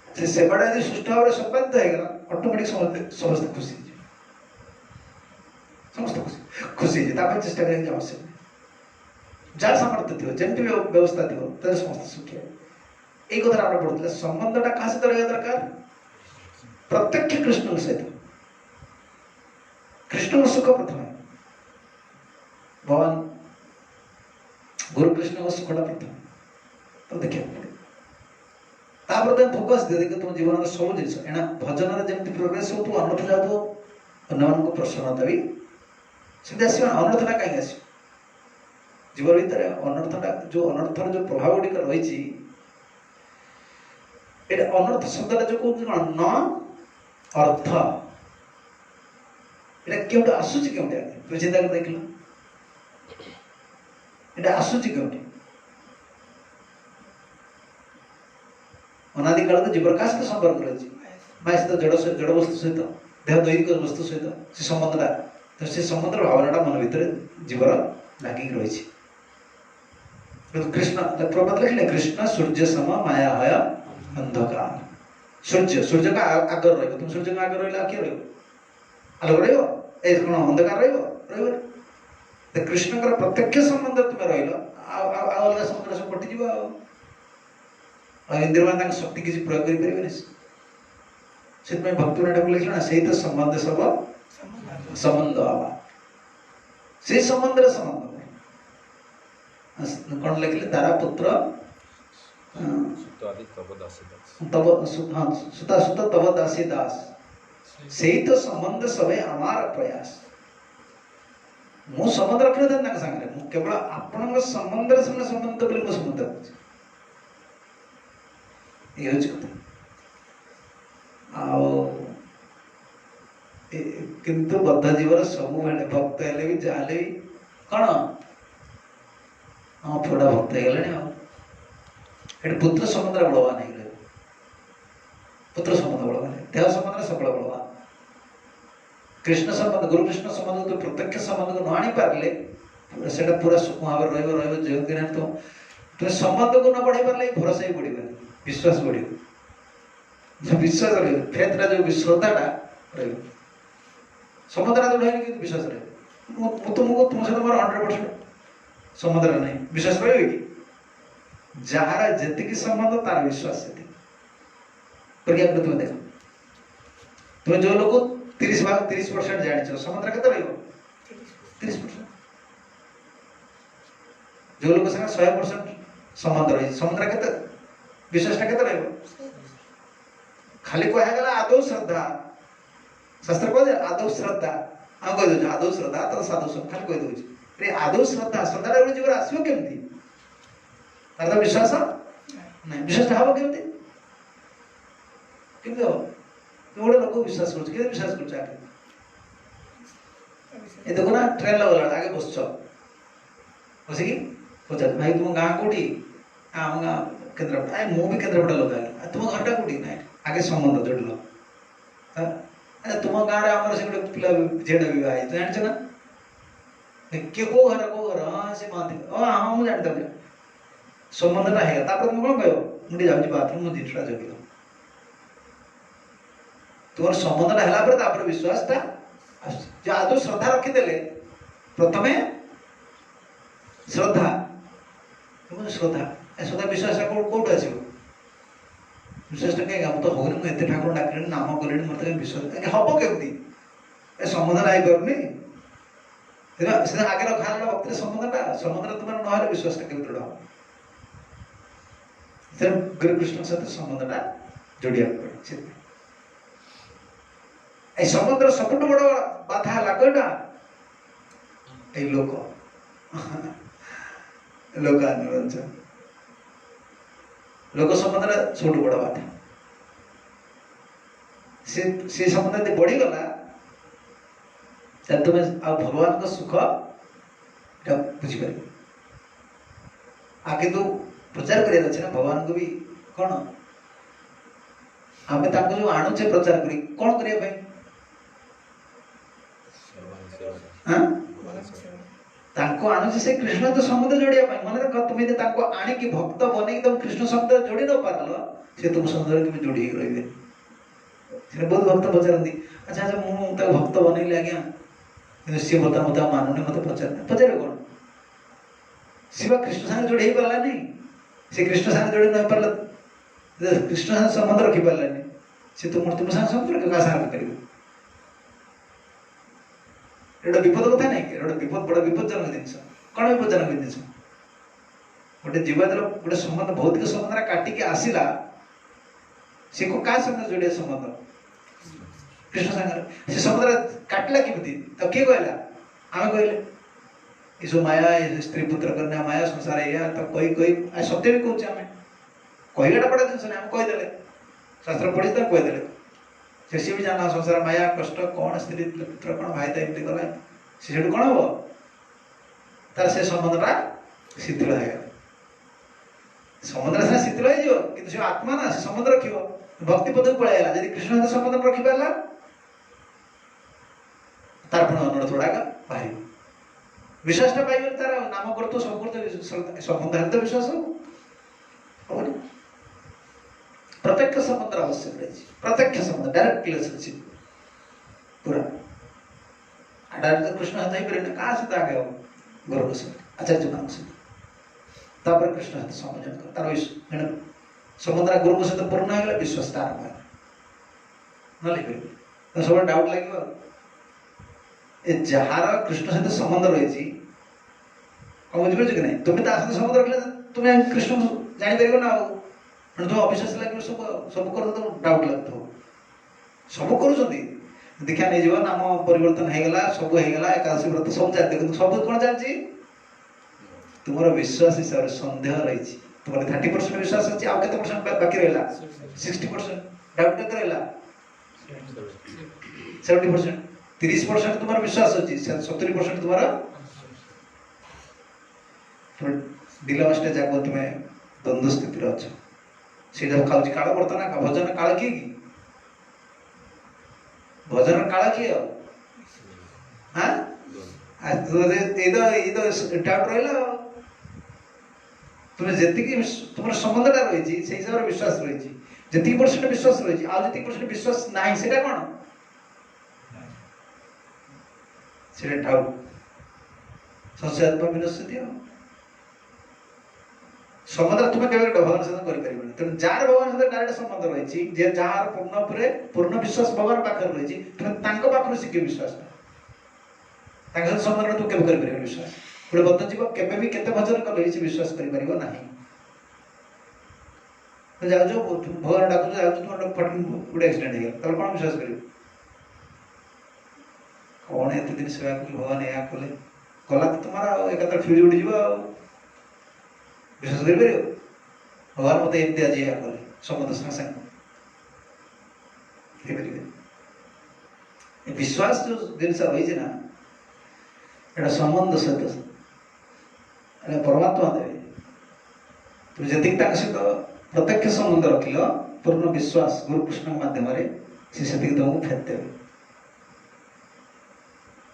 से सेवाटा यदि सुष्ठ भाव में संपादित होगा ऑटोमेटिक समस्त खुशी समस्त खुशी चेष्टा करेंगे आवश्यक नहीं जहाँ सामर्थ्य थी जमी भी व्यवस्था थी समस्त सुखी ये कथा आप पढ़ते संबंधटा क्या सहित रहा दरकार प्रत्यक्ष कृष्ण सहित कृष्ण सुख प्रथम भगवान गुरु कृष्ण सुखटा प्रथम तो देखिए फोकस दे देखिए तुम जीवन सब जिस भजन जमी प्रोग्रेस हो तू अनर्थ जाऊ अन्य प्रसन्नता भी सीधे आस अनर्थटा कहीं आस जीवन भितर अनर्थटा जो अनर्थर जो प्रभाव गुड़िक रही अनर्थ शब्दटा जो कौन न अर्थ ये क्यों आसूची क्यों तुम चिंता कर देख लो आसूची क्यों अनादि काल जीवर क्या सहित संपर्क रही माया सहित जड़ वस्तु सहित देह दैहिक वस्तु सहित से संबंधटा तो से संबंधर भावनाटा मन भीतर जीवर लगिक रही कृष्ण प्रभात लिखले कृष्ण सूर्य सम माया है अंधकार सूर्य का आगर रही तुम सूर्य का आगर रहा किए रलोक रहा अंधकार रही कृष्ण प्रत्यक्ष संबंध तुम्हें रहा संबंध सब कटिज इंद्र मान शक्ति किसी प्रयोग करें से भक्ति ठाकुर लिखला से तो संबंध सब संबंध आवा से संबंध संबंध कौन लिखले तारा पुत्र तब सुता सुत तब दासी दास से तो संबंध सबे हमार प्रयास मु संबंध रखने था सांगे मु केवल आपण संबंध संबंध बोली मो संबंध ये किंतु बद्ध जीवर सब भक्त हेले भी जहाँ भी कौन हाँ थोड़ा भक्त हो पुत्र संबंध बलवान है पुत्र संबंध बलवान है देह संबंध सबल बलवान कृष्ण संबंध गुरु कृष्ण संबंध तो प्रत्यक्ष संबंध को न आनी पारे से पूरा सुख भाव जो दिन तुम संबंध को न बढ़े पारे भरोसा ही बढ़ विश्वास बढ़ विश्वास फेथटा जो श्रद्धाटा रही संबंधटा तो रही विश्वास रहे तुमको तुम सहित मोर 100% संबंध नहीं विश्वास रही कि जार जी संबंध तार विश्वास से परीक्षा कर तुम देख तुम जो लोग 30% जानी समुद्र के रही 30%। जो लोग 100% संबंध रही समुद्र के विश्वासटा के रही खाली कहगला आदौ श्रद्धा शास्त्र कह आदौ श्रद्धा आम कहीदे आदौ श्रद्धा तो साधु खाली कहीदे आदौ श्रद्धा श्रद्धा जीवन आसो केमती तार तो विश्वास नहीं विश्वास हम केमती हम तुम गोटे लोक विश्वास कर विश्वास कर देखो ना ट्रेन लगला आगे बस बसिकी पचार भाई तुम गाँ कौटी आम गाँ केन्द्रापड़ा मुझे केन्द्रापड़ा लगा तुम घरटा कौटी ना आगे संबंध जोड़ल तुम गाँव आम से गोटे पिला झील बहुत तु जान ना किए कौ घर हाँ से कहती हाँ मुझे जानता संबंधटा है तुम कौन कह मुझे जाऊँगी बाथरूम मुझे जिनसा जगिल तुम संबंधटा है विश्वासटा जो आदौ श्रद्धा रखीदे प्रथम श्रद्धा श्रद्धा श्रद्धा विश्वास कौट आस विश्वासटा कहीं तो होनी मुझे ठाकुर डाक नाम कले मत विश्वास हम केमती संबंधटा हो पारनी आगे रखा भक्ति संबंधटा तुम ना विश्वासटा के दृढ़ गुरुकृष्ण सहित संबंधटा जोड़िया पड़े समुद्र सबुठ बड़ बाधा है कईटा लोक लोकानुरंजन लोक संबंध सब बड़ बाधा से संबंध बढ़ीगला तुम भगवान का सुख बुझीपर आगे तो प्रचार कर भगवान को भी कौन आम जो आणुचे प्रचार करी कौन करने आणुचे से कृष्ण तो समुद्र जोड़िया मन रख तुम आणिकी भक्त बनई तुम कृष्ण समुद्र जोड़ी न पार से तुम समुद्र तुम जोड़ी रही बहुत भक्त पचारती अच्छा अच्छा मुझे भक्त बनइली आज्ञा सी बता मत मानुनी मत पचार पचारे कौन सी कृष्ण सागर जोड़ी हो पारा नहीं से कृष्ण सागर जोड़ी न पार कृष्ण सागर संबंध रखी पारानी से तुम तुम सागर संबंध क्या सागर कर विपद कथा नहीं कि विपद बड़ा विपज्जनक जिन कौन विपज्जनक जिन गोटे जीवन गोटे संबंध भौतिक संबंध काटिकी आसला सी को क्या संबंध जोड़े संबंध कृष्ण सागर से संबंध काटला किमती तो किए कहला आम कहले ये सब माया स्त्री पुत्र कन्या माया संसार या तो कही कही सत्य भी कहे आम कहटा बड़ा जिन आम कहीदे शास्त्र पढ़ी तो कहीदे से भी जाना संसार माया कष्ट कौन स्त्री पुत्र कौन भाई तो एमती गला से कौन हम तार से संबंधटा शिथिल है संबंध सीना शिथिल हो कि आत्मा ना से संबंध रख भक्ति पद को पलैला जब कृष्ण सहित संबंध रखिपारा तार पुणी अनुरोध गुड़ाक बाहर विश्वासटा पाइबे तार नाम करते सब करते संबंध तो विश्वास हम प्रत्यक्ष संबंध आवश्यक रही प्रत्यक्ष संबंध डायरेक्ट रिलेशनशिप पूरा डायरेक्ट कृष्ण सहित ही पारे क्या सहित आगे हम गुरु सहित आचार्य मान सहित कृष्ण सहित संयोजन कर तार संबंध गुरु सहित पूर्ण हो विश्वास आरंभ है न लिखे सब डाउट लगे जार कृष्ण सहित संबंध रही बुझीपार कि नहीं तुम्हें सहित संबंध रखले तुम्हें कृष्ण जापर ना तुम अविश्वास लगे सब सब कर डाउट लगता सब कर दीक्षा नहीं जाव नाम परिवर्तन होगा सब होगा एकादशी व्रत सब चलते कि सब कौन चलती तुम विश्वास हिसाब से सन्देह रही तुम 30% विश्वास अच्छी आउ के परसेंट बाकी रहा 60% डाउट के रहा 70% 30% तुम विश्वास अच्छी 70% तुम डिलमा स्टेज आगे तुम द्वंद्व स्थित अच्छ से खाऊँ काल बर्तमान भजन काल किए कि भजन काल किए हाँ डाउट रहा तुम्हें जी तुम संबंधटा रही से हिसाब से विश्वास रही जी % विश्वास रही आती % विश्वास ना से कौन से डाउट संशयात्मा विनश्यति ସମୁଦ୍ର ତୁମେ କେବେ ଭଗବାନ ସହିତ କରିପାରିବନି। ତେଣୁ ଯାହାର ଭଗବାନ ସହିତ ଡାଇରେକ୍ଟ ସମ୍ବନ୍ଧ ରହିଛି, ଯେ ଯାହାର ପୂର୍ଣ୍ଣ ବିଶ୍ୱାସ ଭଗବାନ ପାଖରେ ରହିଛି, ତୁମେ ତାଙ୍କ ପାଖରୁ ଶିଖିବ ବିଶ୍ୱାସ। ତାଙ୍କ ସହିତ ସମ୍ବନ୍ଧ ତୁ କେବେ କରିପାରିବ ବିଶ୍ୱାସ। ଗୋଟେ ବଦ୍ଧ ଜୀବ କେବେ ବି କେତେ ଭଜନ କଲେ ସେ ବିଶ୍ୱାସ କରିପାରିବ ନାହିଁ। ଯାଉଛ ଭଗବାନ ଡାକୁଛ, ଯାଉଛ ତୁମର ଗୋଟେ ଆକ୍ସିଡେଣ୍ଟ ହେଇଗଲା, ତାହେଲେ କ'ଣ ବିଶ୍ୱାସ କରିବ? କ'ଣ ଏତେ ଦିନ ସେବା କଲି, ଭଗବାନ ଏହା କଲେ, ଗଲା ତ ତୁମର ଆଉ ଏକାଥରେ ଫ୍ୟୁଜ୍ ଉଡ଼ିଯିବ ଆଉ। ବିଶ୍ୱାସ କରିପାରିବ? ଭଗବାନ ମୋତେ ଏମିତି ଆଜି ଏହା କଲେ, ସମସ୍ତ ସାଙ୍ଗେ ସାଙ୍ଗେ ହେଇପାରିବେ। ବିଶ୍ୱାସ ଯେଉଁ ଜିନିଷ ରହିଛି ନା, ଏଇଟା ସମ୍ବନ୍ଧ ସହିତ ପରମାତ୍ମା ଦେବେ। ତୁମେ ଯେତିକି ତାଙ୍କ ସହିତ ପ୍ରତ୍ୟକ୍ଷ ସମ୍ବନ୍ଧ ରଖିଲ, ପୂର୍ଣ୍ଣ ବିଶ୍ୱାସ ଗୁରୁକୃଷ୍ଣଙ୍କ ମାଧ୍ୟମରେ, ସେ ସେତିକି ତୁମକୁ ଫେରି ଦେବେ।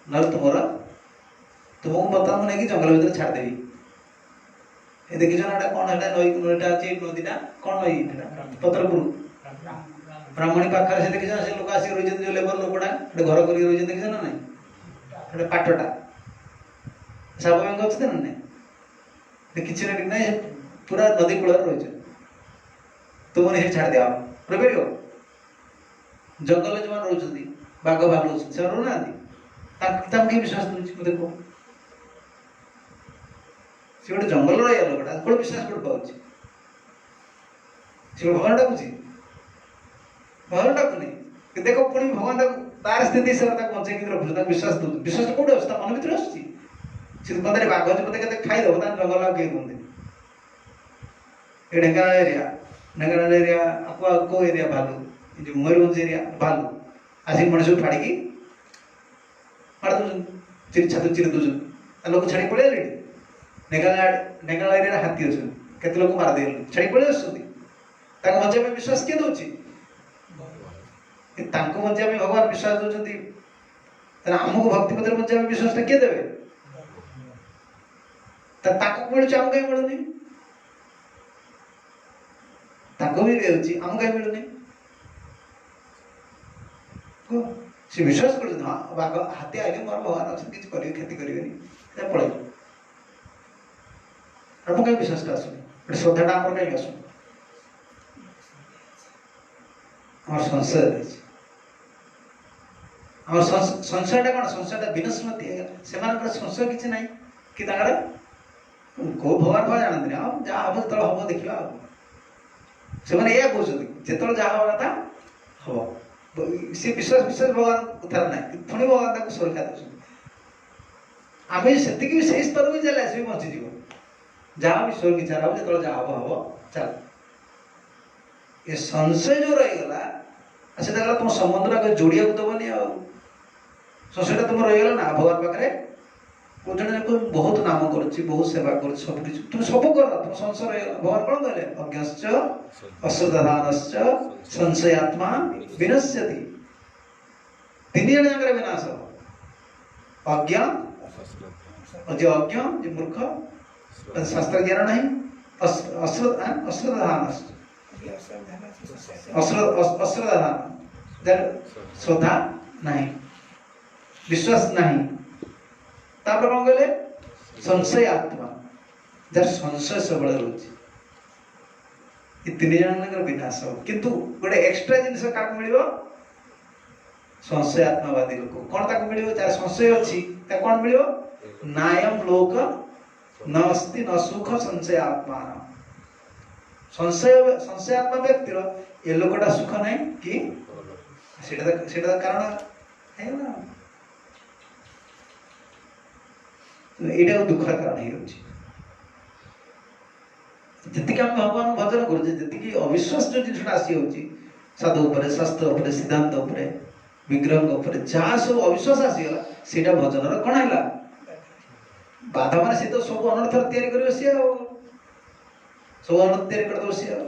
ନହେଲେ ତୁମକୁ ବର୍ତ୍ତମାନ ମୁଁ ନେଇକି ଜଙ୍ଗଲ ଭିତରେ ଛାଡ଼ିଦେବି। ଏ ଦେଖିଛ ନା ଏଟା କ'ଣ? ଏଟା ନଈଟା ଅଛି, ନଦୀଟା କ'ଣ ନଈ? ପତ୍ରପୁର ବ୍ରାହ୍ମଣୀ ପାଖରେ ସେ ଦେଖିଛ ନା? ସେ ଲୋକ ଆସିକି ରହିଛନ୍ତି, ଯେଉଁ ଲେବର ଲୋକଟା ଗୋଟେ ଘର କରିକି ରହିଛନ୍ତି, ଦେଖିଛ ନା ନାଇଁ? ଗୋଟେ ପାଟଟା ସାପ ବେଙ୍ଗ ଅଛି ନା ନାଇଁ? କିଛି ନା କିଛି ନାହିଁ, ପୁରା ନଦୀ କୂଳରେ ରହିଛନ୍ତି। ତୁମକୁ ନେଇକି ଛାଡ଼ିଦିଆ ହବ, ରହିପାରିବ? ଜଙ୍ଗଲରେ ଯେଉଁମାନେ ରହୁଛନ୍ତି, ବାଘ ଭାଲୁ ଅଛନ୍ତି, ସେମାନେ ରହୁନାହାନ୍ତି? ତାଙ୍କୁ କିଏ ବିଶ୍ୱାସ କରୁଛି? ମୋତେ କୁହ। ସେ ଗୋଟେ ଜଙ୍ଗଲର ରହିବା ଲୋକଟା, କ'ଣ ବିଶ୍ୱାସ କୋଉଠି ପାଉଛି? ସେ ଭଗବାନ ଡାକୁଛି, ଭଗବାନ ଡାକୁନି। ଦେଖ ପୁଣି ଭଗବାନ ତାକୁ ତାର ସ୍ଥିତି ହିସାବରେ ତାକୁ ବଞ୍ଚେଇକି ରଖୁଛୁ, ତାକୁ ବିଶ୍ୱାସ ଦଉଛୁ। ବିଶ୍ୱାସ କୋଉଠି ଆସୁଛି? ତା ମନ ଭିତରେ ଆସୁଛି। ସେ କଥାରେ ବାଘ ଅଛି, ମୋତେ କେତେ ଖାଇଦେବ, ତାଙ୍କ ଜଙ୍ଗଲ ଆଉ କେହି କୁହନ୍ତି। ଏ ଢେଙ୍କାନାଳ ଏରିଆ କୋଉ ଏରିଆ ଭାଲୁ, ଏ ଯେଉଁ ମୟୂରଭଞ୍ଜ ଏରିଆ ଭାଲୁ ଆସିକି ମଣିଷକୁ ଫାଡ଼ିକି ମାରି ଦେଉଛନ୍ତି, ଛାତି ଚିରି ଦେଉଛନ୍ତି। ତା ଲୋକ ଛାଡ଼ି ପଳେଇ ଆଲେଣି। ଢେଙ୍କାନାଳ ଏରିଆରେ ହାତୀ ଅଛନ୍ତି, କେତେ ଲୋକ ମାରିଦେଲେଣି, ଛାଡ଼ି ପଳେଇ ଆସୁଛନ୍ତି। ତାଙ୍କୁ ବଞ୍ଚିବା ପାଇଁ ବିଶ୍ୱାସ କିଏ ଦେଉଛି? ତାଙ୍କୁ ବଞ୍ଚିବା ପାଇଁ ଭଗବାନ ବିଶ୍ୱାସ ଦେଉଛନ୍ତି। ତାହେଲେ ଆମକୁ ଭକ୍ତି ପଥରେ ବଞ୍ଚିବା ପାଇଁ ବିଶ୍ୱାସଟା କିଏ ଦେବେ? ତାକୁ ମିଳୁଛି, ଆମକୁ କାହିଁ ମିଳୁନି? ତାଙ୍କୁ ବି ମିଳୁଛି, ଆମକୁ କାହିଁ ମିଳୁନି? ସେ ବିଶ୍ୱାସ କରୁଛନ୍ତି, ହଁ ବାଘ ହାତୀ ଆଇଲେ ମୋର ଭଗବାନ ଅଛନ୍ତି, କିଛି କରିବେ, କ୍ଷତି କରିବେନି, ପଳେଇବ। ଆମ କାହିଁ ବିଶ୍ୱାସଟା ଆସୁନି? ଗୋଟେ ଶ୍ରଦ୍ଧାଟା ଆମର କାହିଁକି ଆସୁନି? ଆମର ସଂଶୟ ରହିଛି। ଆମର ସଂଶୟଟା କ'ଣ? ସଂଶୟଟା ବିନସ୍ମୃତି ହେଇଗଲା। ସେମାନଙ୍କର ସଂଶୟ କିଛି ନାହିଁ, କି ତାଙ୍କର କୋଉ ଭଗବାନ ଭାବ ଜାଣନ୍ତିନି। ଆଉ ଯାହା ହବ ଯେତେବେଳେ ହବ ଦେଖିବା। ଆଉ ସେମାନେ ଏଇଆ କହୁଛନ୍ତି, ଯେତେବେଳେ ଯାହା ହବା କଥା ହବ। ସେ ବିଶ୍ୱାସ ଭଗବାନ କଥାରେ ନାହିଁ, ପୁଣି ଭଗବାନ ତାକୁ ସୁରକ୍ଷା ଦେଉଛନ୍ତି। ଆମେ ସେତିକି ବି ସେଇ ସ୍ତରକୁ ଚାଲି ଆସିବି, ବଞ୍ଚିଯିବ। ଯାହା ବିଶ୍ୱର ଇଚ୍ଛା ହବ, ଯେତେବେଳେ ଯାହା ହବ ଚାଲ। ଏ ସଂଶୟ ଯୋଉ ରହିଗଲା, ସେଟା ଗଲା ତୁମ ସମ୍ବନ୍ଧଟା ଯୋଡ଼ିବାକୁ ଦେବନି। ଆଉ ସଂଶୟଟା ତୁମର ରହିଗଲା ନା ଭଗବାନ ପାଖରେ। ଜଣେ ବହୁତ ନାମ କରୁଛି, ବହୁତ ସେବା କରୁଛି, ସବୁ କିଛି ତୁମେ ସବୁ କର, ତୁମ ସଂଶୟ ରହିଗଲା। ଭଗବାନ କ'ଣ କହିଲେ? ଅଜ୍ଞଶ୍ଚ ଅଶ୍ରଦ୍ଧାନଶ୍ଚ ସଂଶୟାତ୍ମା ବିନଶ୍ୟତି। ତିନି ଜଣ ଯାକର ବିନାଶ ହବ। ଅଜ୍ଞ, ଯେ ଅଜ୍ଞ, ଯେ ମୂର୍ଖ, ଶାସ୍ତ୍ର ଜ୍ଞାନ ନାହିଁ, ଅଶ୍ରଦ୍ଧାନ, ଶ୍ରଦ୍ଧା ନାହିଁ, ବିଶ୍ୱାସ ନାହିଁ। ତାପରେ କ'ଣ କହିଲେ? ସଂଶୟ ଆତ୍ମା, ଯାହାର ସଂଶୟ ସବୁବେଳେ ରହୁଛି। ଏ ତିନି ଜଣଙ୍କର ବିନାଶ ହବ। କିନ୍ତୁ ଗୋଟେ ଏକ୍ସଟ୍ରା ଜିନିଷ କାହାକୁ ମିଳିବ? ସଂଶୟ ଆତ୍ମାବାଦୀ ଲୋକ। କ'ଣ ତାକୁ ମିଳିବ? ଯାହାର ସଂଶୟ ଅଛି ତାକୁ କ'ଣ ମିଳିବ? ନାୟମ ଲୋକ ନ ଅସ୍ତି ନ ସୁଖ ସଂଶୟ ଆତ୍ମା। ସଂଶୟ ଆତ୍ମା ବ୍ୟକ୍ତିର ଏ ଲୋକଟା ସୁଖ ନାହିଁ କି ସେଇଟା କାରଣ ହେଇଗଲା। ଏଇଟା ଦୁଃଖର କାରଣ ହେଇଯାଉଛି। ଯେତିକି ଆମେ ଭଗବାନଙ୍କୁ ଭଜନ କରୁଛେ, ଯେତିକି ଅବିଶ୍ୱାସ ଯୋଉ ଜିନିଷଟା ଆସିଯାଉଛି, ସାଧୁ ଉପରେ, ଶାସ୍ତ୍ର ଉପରେ, ସିଦ୍ଧାନ୍ତ ଉପରେ, ବିଗ୍ରହଙ୍କ ଉପରେ, ଯାହା ସବୁ ଅବିଶ୍ୱାସ ଆସିଗଲା, ସେଇଟା ଭଜନର କ'ଣ ହେଲା? ବାଧା। ମାନେ ସେ ତ ସବୁ ଅନର୍ଥର ତିଆରି କରିବ ସିଏ। ଆଉ ସବୁ ଅନର୍ଥ ତିଆରି କରିଦେବ ସିଏ। ଆଉ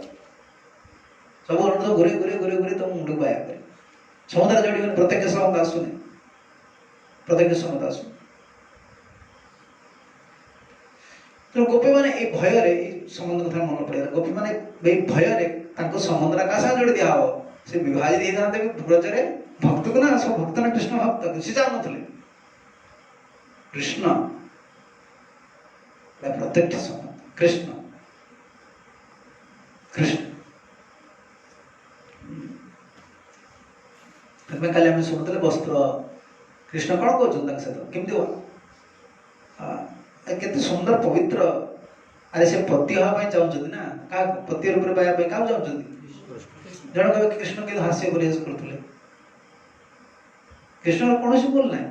ସବୁ ଅନର୍ଥ ଘୁରି ତମ ମୁଣ୍ଡକୁ ଆୟା କରିବ। ସମୁଦ୍ର ଯୋଡ଼ିବନି, ପ୍ରତ୍ୟକ୍ଷ ସମ୍ବନ୍ଧ ଆସୁନି, ପ୍ରତ୍ୟକ୍ଷ ସମ୍ବନ୍ଧ ଆସୁନି। ତେଣୁ ଗୋପୀମାନେ ଏଇ ଭୟରେ, ଏଇ ସମ୍ବନ୍ଧ କଥା ମନେ ପଡ଼ିଗଲା, ଗୋପୀମାନେ ଏଇ ଭୟରେ ତାଙ୍କ ସମ୍ବନ୍ଧଟା କାହା ସାଙ୍ଗେ ଯୋଡ଼ି ଦିଆହବ? ସେ ବିବାହ ଯଦି ହେଇଥାନ୍ତେ ବ୍ରଜରେ, ଭକ୍ତକୁ ନା, ସବୁ ଭକ୍ତ ନା କୃଷ୍ଣ ଭକ୍ତ, ସେ ଜାଣୁନଥିଲେ କୃଷ୍ଣ ପ୍ରତ୍ୟକ୍ଷ ସମ୍ବନ୍ଧ। କୃଷ୍ଣ कृष्ण काली आम शुणुले वस्त्र कृष्ण कौन कहते सहित केमती केते सुंदर पवित्र अरे से पति हाँपाई चाहते ना क्या पति रूप में पाया क्या चाहते जन कह कृष्ण के हास्य परिहास करते कृष्ण कौन भूल ना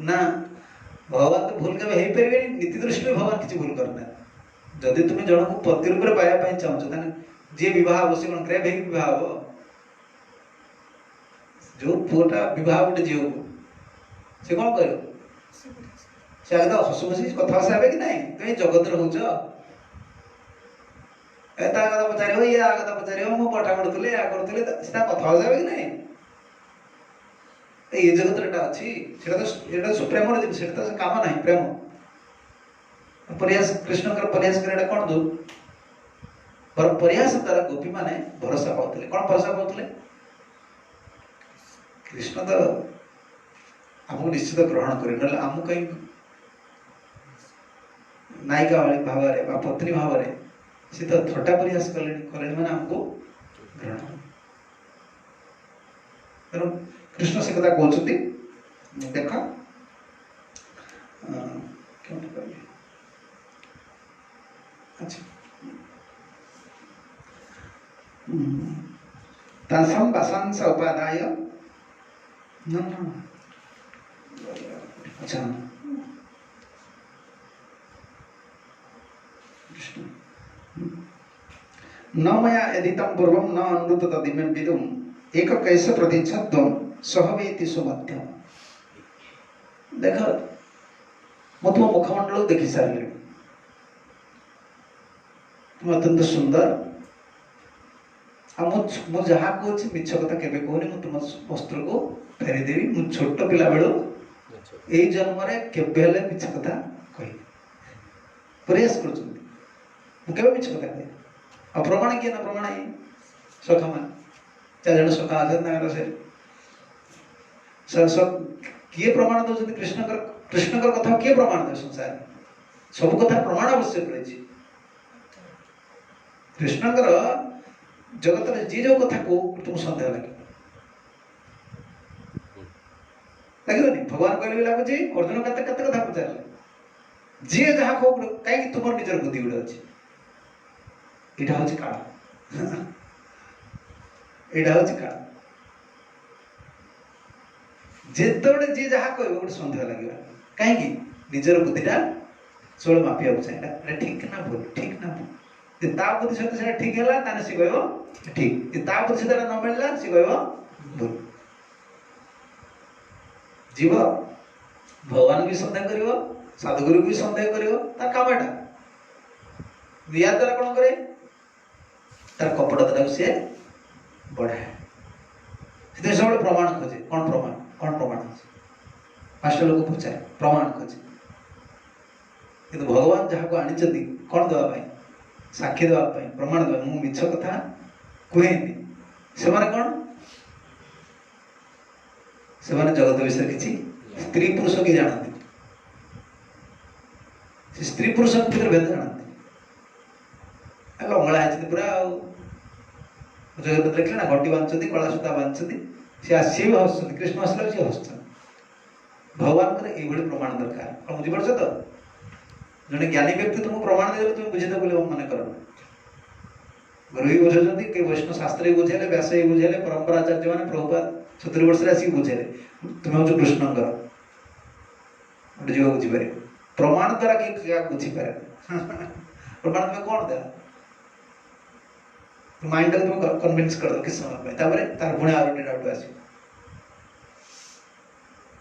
ना भगवान तो भूल के पारे नीति दृष्टि में भगवान किसी भूल करना जदि तुम जन को पति रूप में पाया चाहो जी बहुत हम से कौन क्रेव बहुत जो पुआटा बहुत गोटे झील को से कौन कर से आगे हस खुशी कथा हे कि ना कहीं जगत रोच कथा पचार ये कथा पचार मो पठा पढ़ुले या करुले कथा हे कि ना ये जगत अच्छी तो प्रेम तो काम ना प्रेम प्रयास कृष्ण प्रयास कर कौन दो प्रयास द्वारा गोपी माने भरोसा पाते कौन भरोसा पाते कृष्ण तो आमको निश्चित ग्रहण कर ना आम कहीं नायिका भाव में पत्नी भाव में सी तो थट्टा प्रयास कले मैंने आमको ग्रहण तेणु कृष्ण से कथा कहते देख अच्छा तासां वासांस उपादाय अच्छा न मया यदितं पूर्वं न अनृत तदिमं विदुम् एक कैसे प्रतीक्षत्वं सहवेति सुमध्यम देख मु तुम मुखमंडल देखी सारे तुम अत्यंत सुंदर मु जहाँ कहूँ मिछ कथा केवे कहूनी मु तुम वस्त्र को फेरीदेवी मु छोट पिला बेलू यही जन्म केवे मिछ कथा कही प्रयास कर मिछ कथा कहे अप्रमाण किए ना प्रमाण ही सखा मान चार जन सखा आते किए प्रमाण दौरान कृष्णकर कथा किए प्रमाण दे संसार सब कथा प्रमाण आवश्यक रही कृष्णकर जगत में जी जो कथा को तुम सन्देह लगे भगवान कहले भी लगुच अर्जुन कते कते कथा पचारे जी जहाँ कह कहीं तुम निजर बुद्धि गुड़े अच्छे यहाँ हूँ काल यहाँ हूँ काल जिते जी जहाँ कह गोटे सन्देह लगे कहीं निजर बुद्धिटा सब मापिया चाहिए ठीक ना भूल ठीक ना भूल ता बुद्धि सहित से ठीक है सी कह ठीक ता बुद्धि सहित न मिलला सी कह भूल जीव भगवान भी सन्देह कर साधुगुरु भी सन्देह कर कामटा या द्वारा कौन करे तार कपटता सी बढ़ाए सब प्रमाण खोजे कौन प्रमाण खोजे पांच लोग पचारे प्रमाण खोजे कि भगवान जहाँ को आनी कौन देवाई साक्षी देवाई प्रमाण देवा मु मिछ कथा कहेनी से कौन से जगत विषय किसी स्त्री पुरुष किए जानते स्त्री पुरुष भर भेद जानते लंगड़ा है पूरा जगत देखले ना घंटी बांधुंट कला सूता बांधुंट सी भी हस कृष्ण हसला सी हस भगवान ये प्रमाण दरकार कौन बुझीपार तो जड़े ज्ञानी व्यक्ति तुमको प्रमाण दे तुम बुझेद बोले मन कर गुरु भी बुझे कई वैष्णव शास्त्री बुझेले व्यास भी बुझेले परंपराचार्य मैंने प्रभुपाद 70 वर्ष आसिक बुझेले तुम हूँ कृष्णकर गोटे जीव बुझीपार प्रमाण द्वारा क्या बुझीपारे प्रमाण तुम्हें कौन देला माइंड को तुम कन्विंस कर दो किस समय तार पुणे आरोटे डाउट आस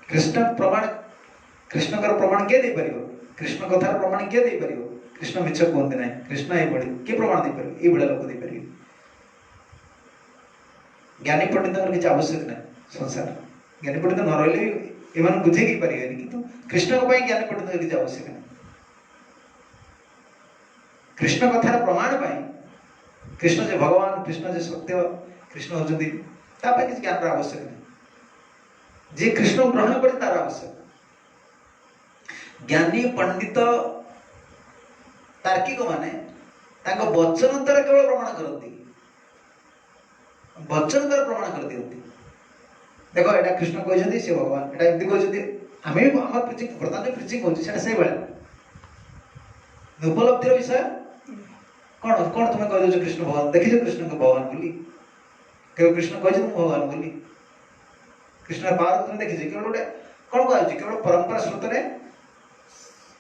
कृष्ण प्रमाण कृष्णकर प्रमाण किए दे पार कृष्ण कथार प्रमाण किए दे पार कृष्ण मिछ कहते ना कृष्ण ये किए प्रमाण दे पार ये लोक दे पार ज्ञानी पंडित किसी आवश्यक ना संसार ज्ञानी पंडित न रही एम बुझे पारे कि कृष्ण ज्ञानी पंडित किसी आवश्यक ना कृष्ण कथार प्रमाण कृष्ण जे भगवान कृष्ण जे सत्य कृष्ण होती किसी ज्ञान आवश्यक नहीं जे कृष्ण ग्रहण करे तार आवश्यक ज्ञानी पंडित तार्किक माने वचन द्वारा केवल प्रमाण करती, वचन द्वारा प्रमाण कर दियंती। देखो एटा कृष्ण कहते से भगवान एटा एमती कहते आम भी आम प्रिचिंग बर्तमान जो प्रिचिंग होता से उपलब्धिर विषय कौन कौन तुम्हें कह दो कृष्ण भगवान देखी कृष्ण को भगवान बोली केवल कृष्ण कहते भगवान बोली कृष्ण पार तुम देखी केवल गोटे कौन कह केवल परंपरा स्रोत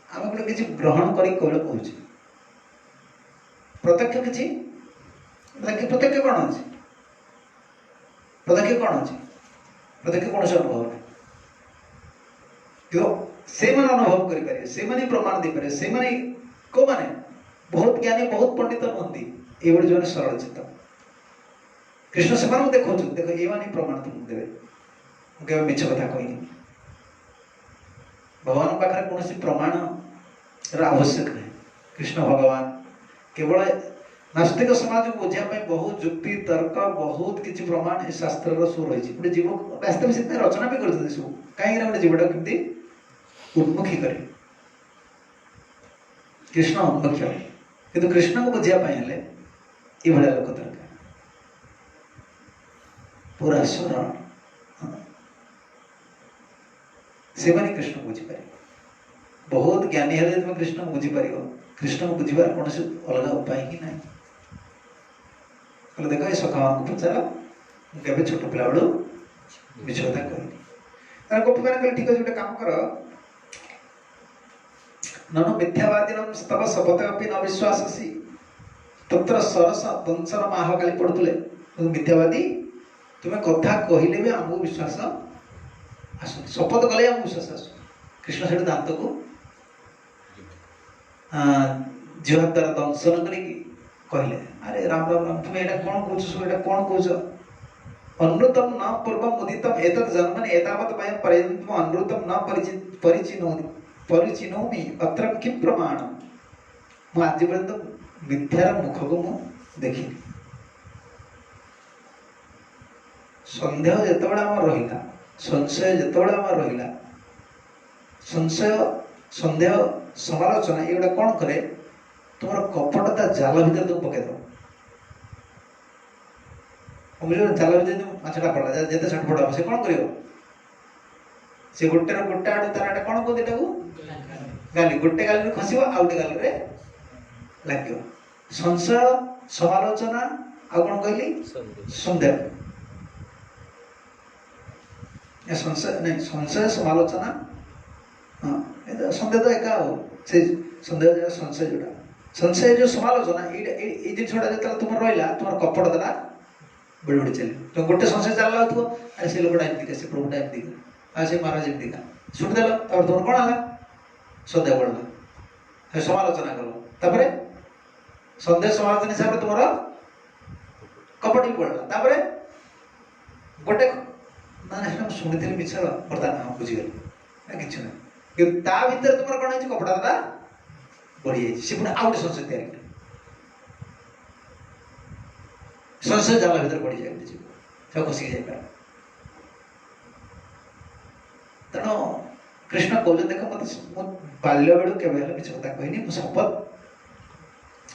आम गोटे किसी ग्रहण कर केवल कहूँ प्रत्यक्ष किसी प्रत्यक्ष कौन अच्छे प्रत्यक्ष कौन अच्छे प्रत्यक्ष कौन से अनुभव नहीं से मैंने अनुभव करें से मैंने प्रमाण दे पारे से मैंने को माने बहुत ज्ञानी बहुत पंडित नुहति ये जो सरल चित्त कृष्ण से देखो देख ये मानी प्रमाण तुमको देवे केवल मिछ कथा कहनी भगवान पाखे कौन प्रमाण आवश्यक नहीं कृष्ण भगवान केवल नास्तिक समाज को बुझापी बहुत युक्ति तर्क बहुत किसी प्रमाण शास्त्र सब रही गोटे जीव वास्तव से रचना भी कर सब कहीं गोटे जीवटा कमी उन्मुखी करे कृष्ण उन्मुख्य किंतु कृष्ण को बुझापी हेले ये लोक दरकार पूरा सरल से कृष्ण को बुझीपार बहुत ज्ञानी हेले तुम कृष्ण को बुझीपार कृष्ण को बुझार कौन अलग उपाय ही ना बोले देखो ये सखा को पचार मुझे छोट पिला बेलू मिछ कथा कहनी गोपी मैंने ठीक अच्छे गोटे काम कर ननु मिथ्यावादीन तव शपथ अपनी न विश्वासी तत्र सरस दंशन माह काली पढ़ुले मिथ्यावादी तुम्हें कथा कहले भी आमको विश्वास आस शपथ कले आम विश्वास आस कृष्ण से दांत को जीवा द्वारा दंशन कर कहले अरे राम राम राम तुम्हें यहाँ कौन कौन कौन कौन अनृतम न पूर्व मुदितम एतत् जन्मनि एतावत् वयं पर्यन्तम् अनृतम न परिचिनोमि अत्र किं प्रमाणम् मु आज पर्यंत मिथ्यार मुख को मु देखिनी संदेह जितेबाला आम रहा संशय जितेबाला आम रहा संशय संदेह समालोचना ये कौन करे तुम कपटता जाल भर तुम पकईद जाल भर माछटा पड़ा जिते छट पड़ा से कौन कर से गोटे गोटे आड़ तार कौन कहते गाली गोटे गाली खस आउ गए गाली लगे संशय समालोचना आ कौन कहली संदेह संशय नहीं संशय समालोचना हाँ संदेह तो एका हो से संदेह जो संशय जोटा संशय जो समालोचना ये जिनसा जो तुम रहा तुम कपट देला बड़े बड़े चले तुम गोटे संशय चल रहा थो अरे से लोकटा एमती से प्रभुटा एमती से महाराज एमती शुणिदेल तुम कौन है संदेह बढ़ला समालोचना कल संदेह समालोचना हिसाब से तुम कपट भी बढ़ला गोटे ना शुणी मिछ बर्तमान हाँ बुझीगली कि ना ता भर तुम कौन है कपड़ा दादा बढ़ी जाए सी पुणी आउ गए संशय तैयारी कर संशय जाल भर बढ़ी जाए गोटे जीव खसिक जाए तेणु कृष्ण कहते देख मत बाल्य बेलू के मिछ कथा कहनी शपथ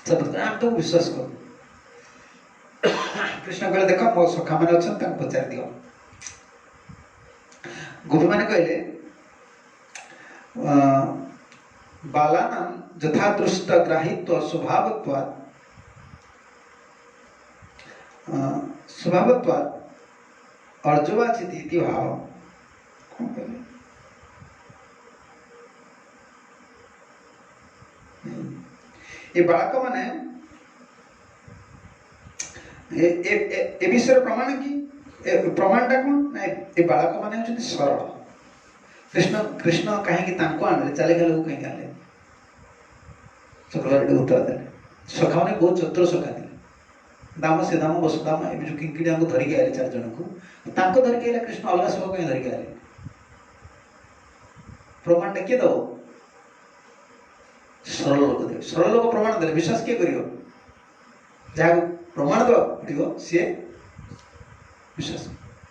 शपथ आम तुमको विश्वास कर कृष्ण कहले देख मो सखा मैंने अच्छा पचार दियो गोपी मैंने कहले बालानां यथादृष्ट ग्राहित्व स्वभावत्वात् अर्जुवाचित इति भाव कौन कहले ये बालक माने ए विषय प्रमाण की प्रमाणटा कौन ना ये बालक माने होचନ୍ତି सरल कृष्ण कृष्ण कहीं आने चले गए लोग कहीं आने शुक्र उत्तर देने सखा मैंने बहुत चतुर सखा थे दाम से दाम वसुदाम ए जो किंकिणी को धरिक आए 4 जन को धरिक आए कृष्ण अलग सब कहीं धरिक आए प्रमाणटा किए दब सरल लोक देवे सरल लोक प्रमाण देले विश्वास किए कर जहाँ प्रमाण दवा पड़ो सी विश्वास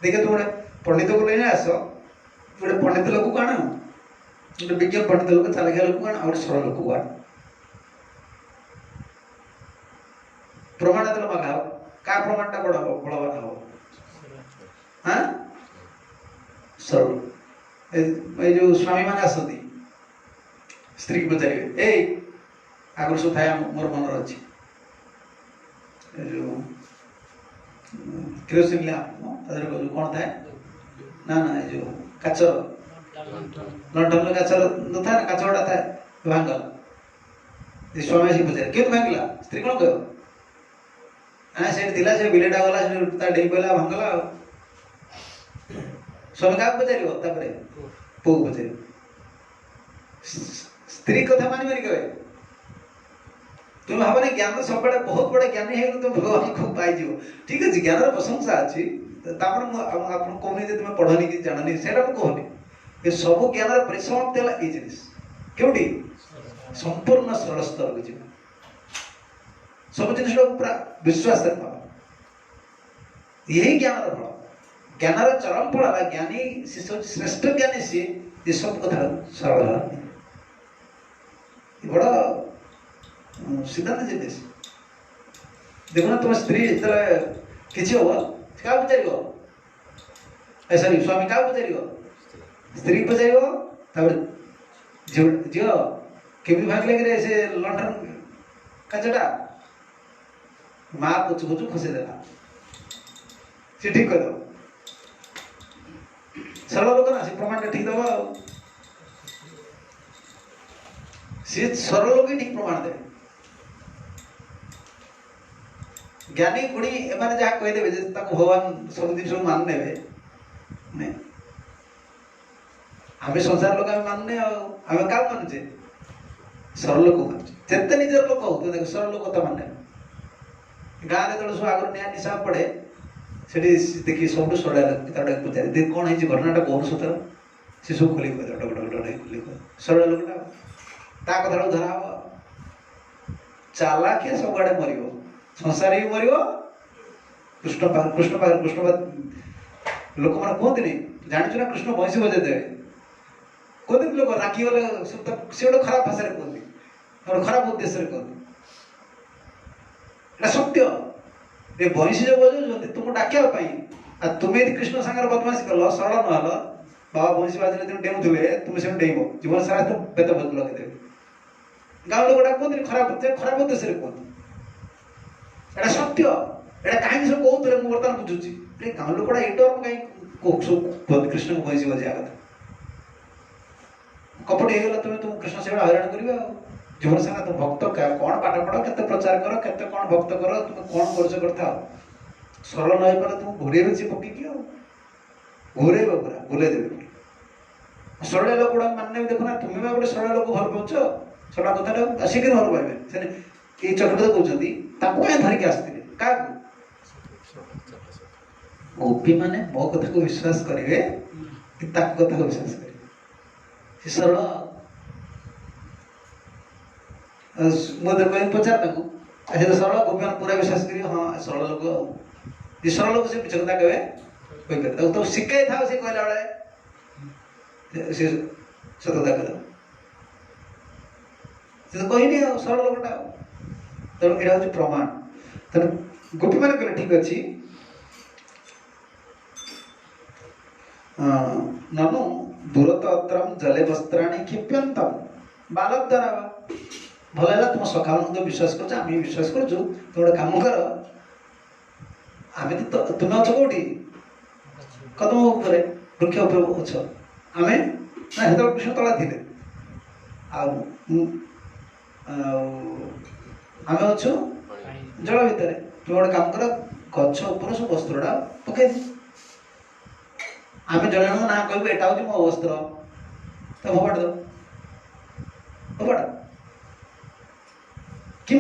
देखे तुम गोटे पंडित को लेने आस गोटे पंडित लोक को आण गोटे विज्ञ पंडित लोक चालिका लोक को आण गोटे सरल लोक को आण प्रमाण देल मागा का प्रमाणटा बड़ हो बलवान हो हाँ सरल ए जो स्वामी मान आसती स्त्री की पचारे ए आगुरी सब थाए मोर मन अच्छी जो केरोसिन लैंप कौन थाए ना ना जो काचर लंठन काचर न था ना काच गुड़ा था भांगल स्वामी आसिक पचारे क्यों भांगला स्त्री कौन कह हाँ से दिला से बिलेटा गला से डेई पड़ा भांगला स्वामी क्या पचारे पु पचारे स्त्री कथा मानि मानि कहे तुम भावना ज्ञान सब बहुत बड़ा ज्ञानी है तुम भगवान को पाई ठीक है ज्ञान प्रशंसा अच्छी कहनी तुम पढ़नी कि जाननी से कहनी ये सब ज्ञान परिसमाप्ति है ये जिनिस क्योंकि संपूर्ण सरल स्तर को जीवन सब जिन पूरा विश्वास रखा यही ज्ञान फल ज्ञान चरम फल है ज्ञानी श्रेष्ठ ज्ञानी सी ये सब कथा सरल बड़ा सिद्धांत जिनिस देखो ना तुम स्त्री जितने किसी हो क्या पचार सॉरी स्वामी क्या पचार स्त्री पचार झील केमी भाग लगे से लंठन काचटा माँ पुचु पुचु खसी देला से ठीक कर दो सरल लोक ना से प्रमाण ठीक दबा से सरल लोक ठीक प्रमाण दे ज्ञानी गुणी एमाने जहाँ कहीदेवे जे भगवान सब जिन मान ने आम संसार लोक मानुने आम क्या मानुचे सरल लोक मानुचे जिते निजर लोक हो तो देख सरल लोक तो माने गाँव में सब आगे न्याय निशा पड़े से देखिए सब सरल पचारे कौन है घटनाटा कौन सतर सी सब खोल खोल सरल लोकटा कथा धरा हम चालाकिया सब आड़े मर संसार भी मर कृष्ण लोक मैंने कहते नहीं जानी ना कृष्ण भैंसी बजे देवे कहते लोक राखी गले सी गोटे खराब भाषा कहते गोटे खराब उद्देश्य कहते सत्य ये भैंसी जो बजाऊँ तुमको डाकिया तुम्हें यदि कृष्ण सागर बदमाशी कल सरल नहल बाबा भैंसी बाजिले तुम डेऊे तुम से डेब जीवन सारा तुम बेत बद लगे गाँव लोक कहते खराब उद्देश्य कहते एटा सत्य एटा कहीं सब कहते मुझे बर्तमान बुझुची गाँव लोकड़ा ये डर कहीं कृष्ण को भैंसी बजा कथा कपट हो तुम तुम कृष्ण से हईराण कर जीवन सारा तुम भक्त कौन पाठ पढ़ के प्रचार कर के कौन भक्त कर तुम कौन खर्च करता सरल न पारे तुम घोरे सी पकईकी घोरे पूरा बुले देवे सरल लोक गुड़ा मानने देखो ना तुम्हें गोटे सरल लोक भल पाच सरल कथा शीघ्र भल पाइबे ये चक्रवर्ती कहते धरिकी आसते क्या गोपी माने मो कथा को विश्वास करेंगे कि कथा को विश्वास करेंगे सरल मुझे पचार अच्छा सरल गोपी मान पूरा विश्वास करेंगे हाँ सरल लोक ये सरल लोक से मिछ कथा कहे तो शिखाई था से कहला बेले से सतता कह कहनी सरल लोकटा तेणु यहाँ हूँ प्रमाण तेणु गोपी मैंने कहले ठीक अच्छे ननु दूरतत्रम जले वस्त्राणी क्षिप्यंतम बालक द्वारा भल है तुम सखा तो विश्वास कर विश्वास कर तुम गोटे कम कर आम तो तुम्हें अच्छ कौटी कदम उपरे वृक्ष उपर अच्छ आम ना हेत कृष्ण तला थे आम अच्छु जल भितर तुम गोटे कम कर गछ उपर सब वस्त्रटा पकई दे आम जन ना कहू एटा हूँ मो वस्त्र तो फोपाड़ दो फोपाड़ कि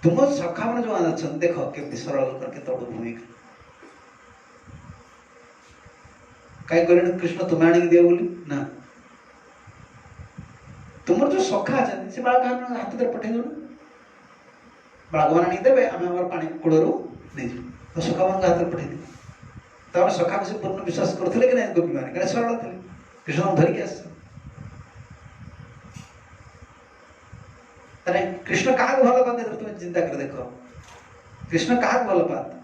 तुम सखा मैंने जो अच्छा देख के सरल के भूमिका कहीं कहले कृष्ण तुम्हें आणिक दियो बोली ना तुम जो सखा अच्छा से बालक हाथ में पठे दो बालक मैंने आणिक देवे आम पानी कूड़ू नहीं तो सखा मान हाथ में पठे दी तो सखा को से पूर्ण विश्वास करते कि नहीं गोपी मैंने कहीं सरल थे कृष्ण धरिकी आस कृष्ण क्या भल पाते तुम चिंता कर देख कृष्ण क्या भल पाते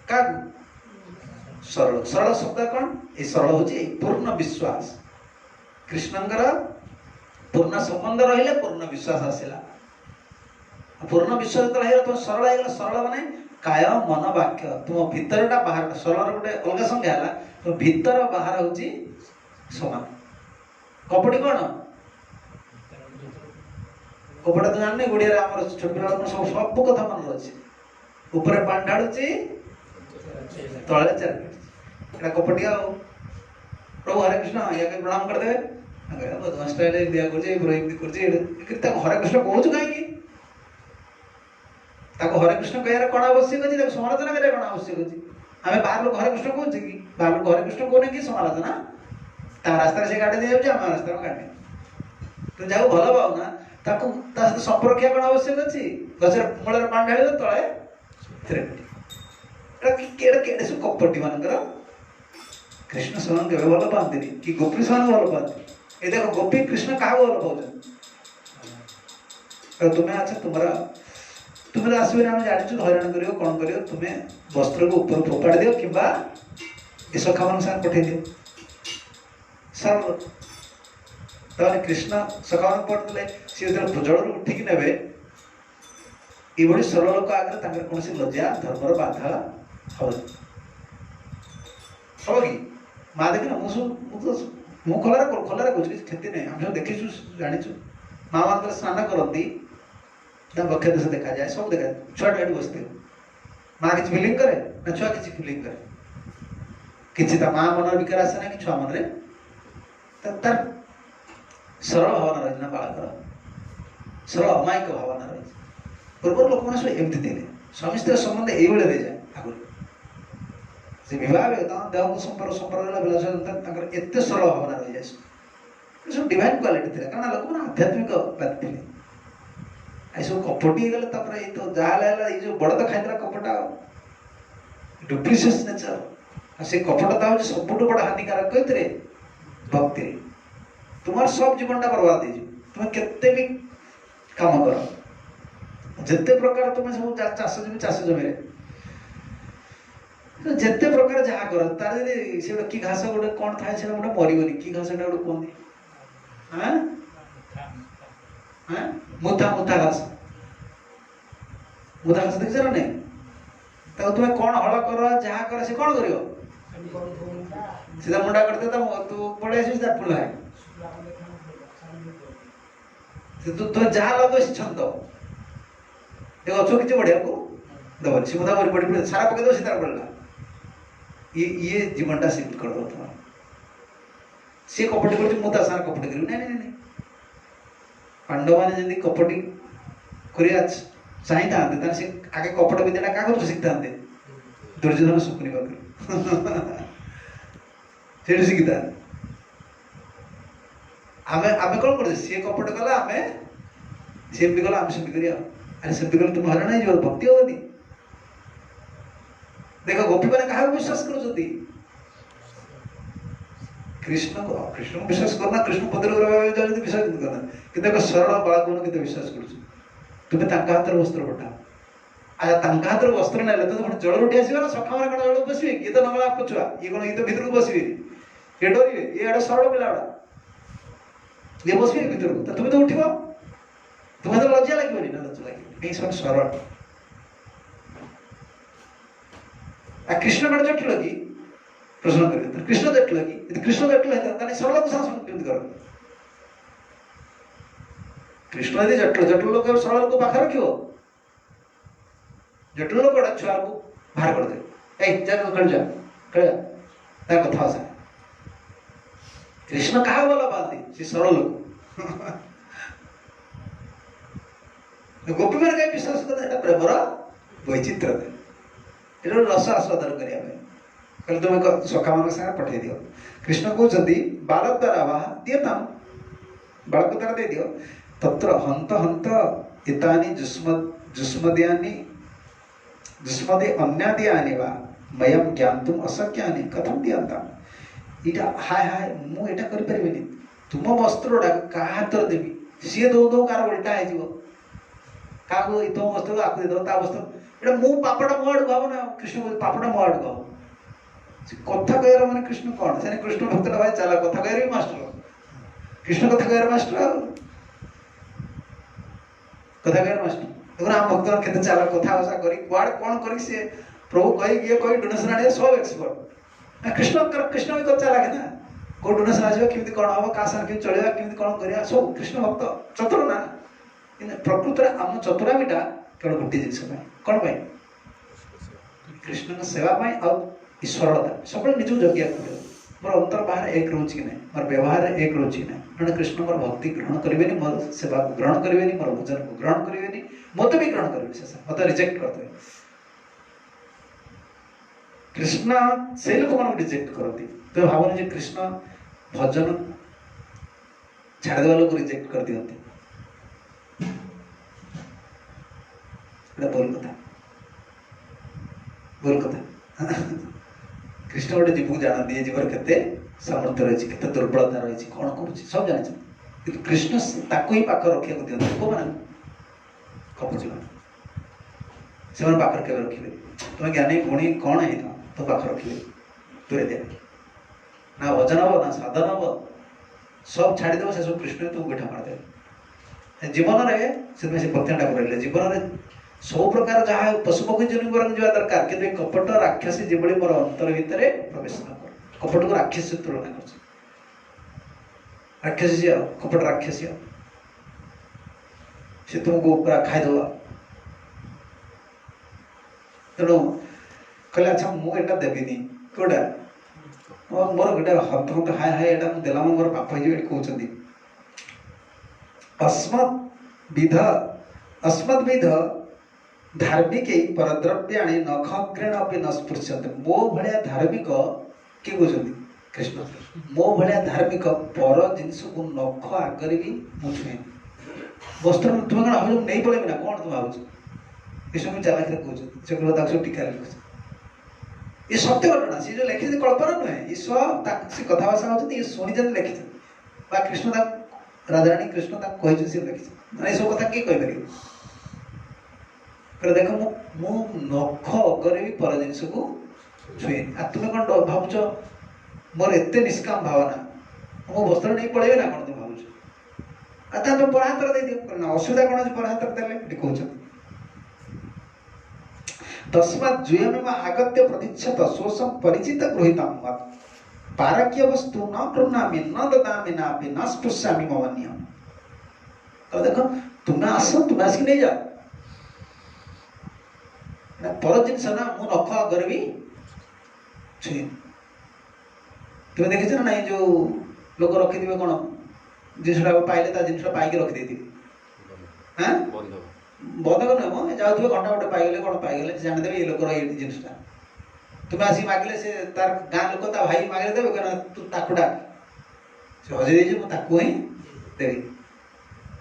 क्या सरल सरल शब्द कौन ये सरल हूँ पूर्ण विश्वास कृष्णंकर पूर्ण संबंध रहिले पूर्ण विश्वास आसला पूर्ण विश्वास तो तुम सरल हो सरल माने काय मन वाक्य तुम भितरटा बाहर सरल गोटे अलग संज्ञा है तुम भितर बाहर हूँ समान कपटी कौन कपड़ा तो जानने गुड़िया आम छोट पिला सब कथा मन रही ऊपर पानी ढाड़ुची तले चल कपटिया प्रभु हरे कृष्ण या प्रणाम करदे बदमाश स्टाइल दिया कर हरे कृष्ण कहूँ कहीं हरे कृष्ण कह कौन आवश्यक अच्छी समालोचना करें कौन आवश्यक अच्छी आम बाहर लोग हरे कृष्ण कहूँ कि बाहर लोग हरे कृष्ण कहने कि समालोचना ता रास्ता से गाड़ी दे जाऊँ आम रास्ता गाड़ी तुम जहाँ भल पाऊ ना सहित संपर्क कौन आवश्यक अच्छी गचर मूल पानी ढाल तले सब कपटी मानकर कृष्ण से भल पाती कि गोपी से भल पाती ये देख गोपी कृष्ण क्या भल पाँच तुम्हें अच्छा तुम्हारा तुम्हें तो आसवे आम जानी हईराण कर कौन कर तुम्हें वस्त्र को ऊपर फोपाड़ दियो कि सखा मान साथ पठे दियो सरल तमें कृष्ण सखा मान पठे सी जो जल उठिक ने ये सरल लोक आगे कौन लज्जा धर्मर बाधा हम कि माँ देखना मुझे खोलार कौन क्षति नहीं आम सब देखीचु जाचु माँ मान स्नान करती बक्ष देश देखा जाए सब देखा छुआ एट बसते माँ किसी फिलिंग करे ना छुआ किसी फिलिंग करे किसी माँ मन विकार आसे ना कि छुआ मन तार सरल भावना रही ना बालकर सरल अमायिक भावना रही पूर्व लोक मैंने सब एमती थे स्वामी स्त्री संबंध ये रही जाए आगुरी से विवाह देह को संपर्क एत सरल भावना रही जाए सब डिवाइन क्वालिटी थे कारण लोक मैंने आध्यात्मिक बात थे आई सब कपटी गले तो जहाँ ये जो बड़ तो खाई कपटा डुप्लीसियस नेचर से कपटता हूँ सब बड़ हानिकारक कही भक्ति तुम्हार सब जीवनटा बर्बाद हो तुम केते भी काम कर जिते प्रकार तुम सब चाष जमी जिते प्रकार जहाँ कर तार से कि घास गोटे कौन थाए से गोटे मरगनी कि घास गोटे कहते मुथा मुथा घास मुथा घास देख ना नहीं तो तुम्हें कौन हल कर जहाँ कर से कौन कर सीधा मुंडा करते तू पड़े सीधा फुल है तुम्हें जहाँ लगे से छंद ये गच किसी बढ़िया को दबन सी मुदा बड़ी पड़ी सारा पकड़ दो सीधा पड़ेगा ये जीवनटा सिफ्ट कर दो तुम्हारा सी कपटी कर मुदा सारा कपटी कर नहीं नहीं पांडव मैंने जमी कपटी कर चाही था आगे कपट विद्या क्या कर शिखी था दुर्योधन शुकुनी पाखर से शिखी था आम कौन कर सी कपट कला आम सेमती कला आम सेमती कर अरे सेमती कले तुम हरण हो भक्ति होनी देख गोपी मैंने क्या विश्वास कर कृष्ण को विश्वास करना कृष्ण पदर विश्वास करना कि सरल बालक मन के विश्वास कर तुम्हें हाथ वस्त्र पठा अच्छा हाथ वस्त्र ना तो जल उठी आस ना सखा मैंने कौन जल बसवे ये तो नमला पछुआ ये कौन ये तो भितर को बसवे ये डर ये एडे सरल पिला ये बसवे भितर को तुम्हें तो उठो तुम्हें तो लज्जा लगे ना लज्जा लगे सब सरल कृष्ण कौन जटिल कि प्रश्न कर कृष्ण जटिल कि कृष्ण जटिल होता सरल को शासन केमती कर कृष्ण यदि जटिल लोक सरल लोक पाखे रख जटिल लोक छुआ को बाहर कर दे जा कथा से कृष्ण क्या भल पाती से सरल लोक गोपी मैंने कहीं विश्वास करते प्रेमर वैचित्र रस आस्वादन करने तुम्हें सखा मान सागर पठे दियो कृष्ण कहते बालक द्वारा वाह दियता बालक द्वारा दे दियो तत्र हंत हंत इतानि जुष्मद्यानि जुष्मदे अन्याद्यानि वा मयम ज्ञातुम अशक्यानि कथम दियंता इटा हाय हाय मु एटा करि परिबेनी तुम वस्त्रडा का हाथ देबी सी दो कार उल्टा है जीव क्या तुम वस्तु आपको देदेव ता वस्तु एटा मु पापटा मो आड़ भाव ना कृष्ण को पापटा मो आड़ भाव कथा कह माने कृष्ण कौन से कृष्ण भक्त भाई चला कथा कह रही मास्टर कृष्ण कथा कह मास्टर कथा कह मास्टर देखो आम भक्त केते चला कथा भाषा करी कुआड़ कौन करी से प्रभु कही ये कही डोनेशन आने सब एक्सपर्ट कृष्ण कृष्ण भी चला कि ना को डोनेशन आसो केमती कौन हम क्या साथ केमती चलवा केमती कौन करिया सब कृष्ण भक्त चतुर ना प्रकृत आम चतुरामीटा केवल गोटे जिनस कौन पाई कृष्ण सेवा आ ईश्वरता सब निज जगिया मोर अंतर बाहर एक रोच कि ना मोर व्यवहार एक रोच कि ना तेणु कृष्ण मोर भक्ति ग्रहण करेंगे मोर सेवा को ग्रहण करेंगे मोर भजन को ग्रहण करेंगे मत भी ग्रहण करेंगे से मत रिजेक्ट करते कृष्ण से लोक मान रिजेक्ट करती तो भावनी जे कृष्ण भजन छाड़देवा लोग रिजेक्ट कर दिखते भूल कथा भूल कथा कृष्ण गोटे जीव को जानते ये जीवर के सामर्थ्य रही है दुर्बलता रही है कौन कर सब जानी कि कृष्ण ताको ही पाख रखा दिखते को मैंने खपुची से पाखर के रखिए तुम्हें ज्ञानी गुणी कौन है तो पाख रखिए दूरे दे ना भजन हम ना साधन हम सब छाड़देव से सब कृष्ण तुमको गोठा मारदे जीवन में से भक्ति ठाकुर जीवन में सब प्रकार जहाँ पशु पक्षी जन जा दरकार कि कपट राक्षसी जो मोर अंतर भितर प्रवेश न कर कपट को राक्षस से तुलना कर राक्षसी कपट राक्षसी से तुमको पूरा खाईदे तेणु कहले अच्छा मुझे देवी कौटा मोर गोटे हत हत हाय हाय एटा देला मोर पाप हो कहते अस्मद विध धार्मिक परद्रव्याणी नखग्रेण अपनी न स्पृश्यते मो भाया धार्मिक किए कहते कृष्ण मो भाया धार्मिक पर जिनस को नख आगे भी मुझे वस्त्र तुम कौन भाव नहीं पड़े ना कौन तुम भाव कृष्ण को चालाक कहते सब टीका लिखुच ये सत्य घटना सी जो लिखी कल्पना नुहे ये सब से कथाभाषा होती ये शुणी लिखी कृष्ण राजाराणी कृष्ण कही लिखी ये सब कथा किए कह देख मु नख अगर भी पर जिनस को छुए तुम्हें कौन भावुच मोर एत निष्काम भावना मो वस्त्र नहीं पड़े ना कौन तुम भावुच तुम पर हाथ दे दियो ना असुविधा कौन अच्छे पर हाथ देले कहते तस्मात् जुयमेव आगत्य प्रतिच्छत शोषम परिचित गृहीतम पारक्य वस्तु न गृह्णामि न ददामि नापि न स्पृशामि मम नियम तो देखो तुम्हें आस तुम्हें आसिक नहीं जाओ पर जिनस ना मु नख अगर भी छुए तुम्हें देखी ना नहीं जो लोक रखिथे कौन जिनसा पाइले जिनस पाइक रखिदे हाँ बंधक नुहे जाऊे घंटा गोटे पाइगले कौन पाइगले जानीदेवे ये लोकर ये जिनसा तुम्हें आसिक मागिले से तार गाँ लोक भाई मागे देवे कहना तू ताकू डाक से हजे मुझे ही देवी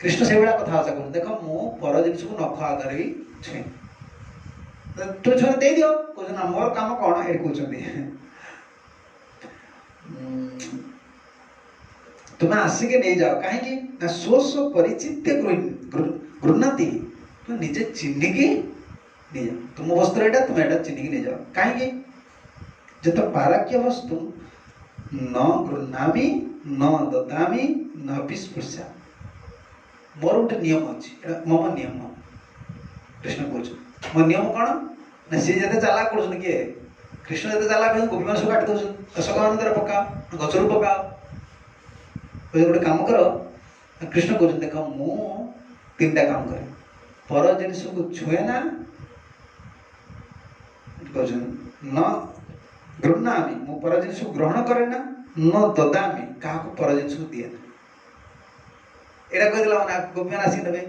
कृष्ण से भाया कथा कह देख मु पर जिनस को नख आगे भी छुए तू छुआ दे दियो कहना मोर काम कौन ये कहते तुम्हें आसिक नहीं जाओ कहीं शोष परिचित गृहती तुम निजे चिन्हिकी नहीं जाओ तुम वस्त्र एटा तुम एटा चिन्हिकी नहीं जाओ कहीं जत पारक्य वस्तु न गृह्णामि न ददामि न भी स्पृशा मोर गोटे नियम अच्छी मम नियम कृष्ण कह मो नियम कौन ना सी जिते चालाक कर किए कृष्ण जिते चालाक गोपी मान सब काटि दौन अशोकानंद पकाओ गचरू पकाओ गोटे काम कर कृष्ण कह देख मु तीन टा काम करे पर जिनस को छुए ना न गृह्णामि मु पर जिनस को ग्रहण करे ना न ददामि क्या पर जिनस को दिए ना एटा कहला मैंने गोपी मान आसिक ने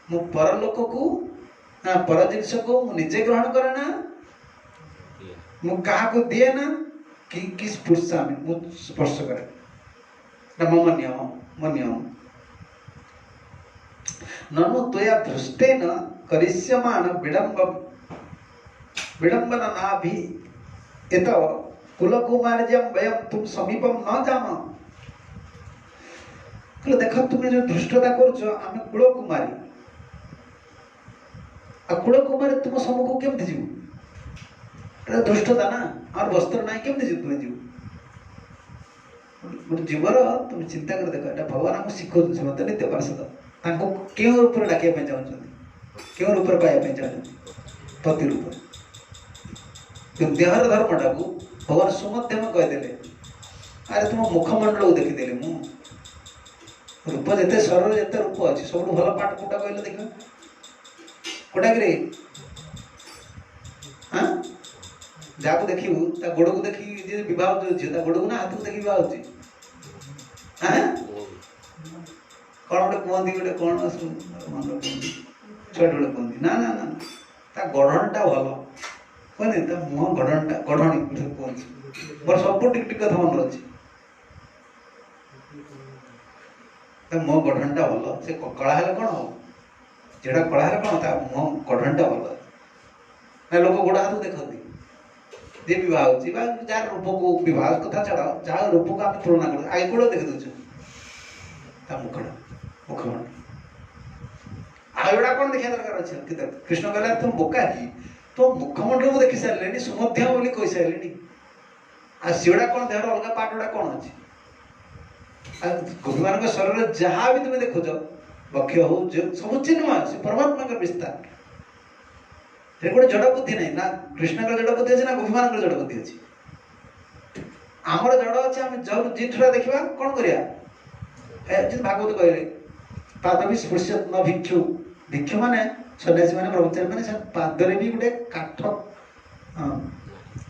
मु पर लोक को ना पर जिनस को मु निजे ग्रहण करे ना मु क्या दिए ना कि स्पृशामि मु स्पर्श करे ना मम नियम ननु त्वया दृष्टेन करिष्यमाण विडंबन नाभि एत कुलकुमार्यं वयं तुम समीपम न जाम कहले देख तुम्हें जो धृष्टता करुच आम कुलकुमारी कूल कुमार तुम सम्मुख केमती जीव दुष्टता ना आम वस्त्र ना केमती जीव तुम्हें जीव गोटे जीवर तुम चिंता कर देख एटा भगवान आमको शिखौ श्रीमंत नित्य पार्षद क्यों रूप डाकिया चाहते क्यों रूप पाइबा चाहते पति रूप देहर धर्मटा को भगवान सुमध्यम कहीदेले अरे तुम मुखमंडल को देखीदेली मु रूप जिते शरीर जिते रूप अच्छी सब भल पाठ कोटा कहले देखा कोटा कि हाँ जहाँ को देखू ता गोड़ को देखी बह झील गोड़ को ना हाथ को देखी बह हाँ कौन गोटे कहती गोटे कौन मन कहती छुआ गोटे कहती ना ना ना ता गढ़णटा भल कहनी ता मुह गढ़णटा गढ़णी कहती मोर सब टिक टिक कथा मन अच्छी मुह गढ़णटा भल से कला हेल्ले कौन हम जेटा कला हेल्ले कौन ता मुह गढ़णटा भल ना लोक गोड़ हाथ देखती जे बह जार रूप को बह कथा छाड़ जहाँ रूप को आम तुलना कर आगे गोड़ देखी दे मुखड़ा मुखमंडल आयोड़ा कौन देखा दरकार अच्छे कृष्ण कहला तुम बोका कि तो मुखमंडल को देखी सारे सुमध्यम बोली कही सारे आ सीड़ा कौन देहर अलग पार्ट गुड़ा कौन अच्छे गोपी मान शरीर जहाँ भी तुम्हें देखुच बक्ष हो सब चिन्ह से परमात्मा का विस्तार गोटे जड़ बुद्धि नहीं ना कृष्ण का जड़ बुद्धि अच्छे ना गोपी मान जड़ बुद्धि अच्छे आमर जड़ अच्छे आम जब जिठा देखा कौन करा भागवत कहले पाद भी स्पर्श न भिक्षु भिक्षु माने सन्यासी माने ब्रह्मचारी माने पादरे भी गोटे काठ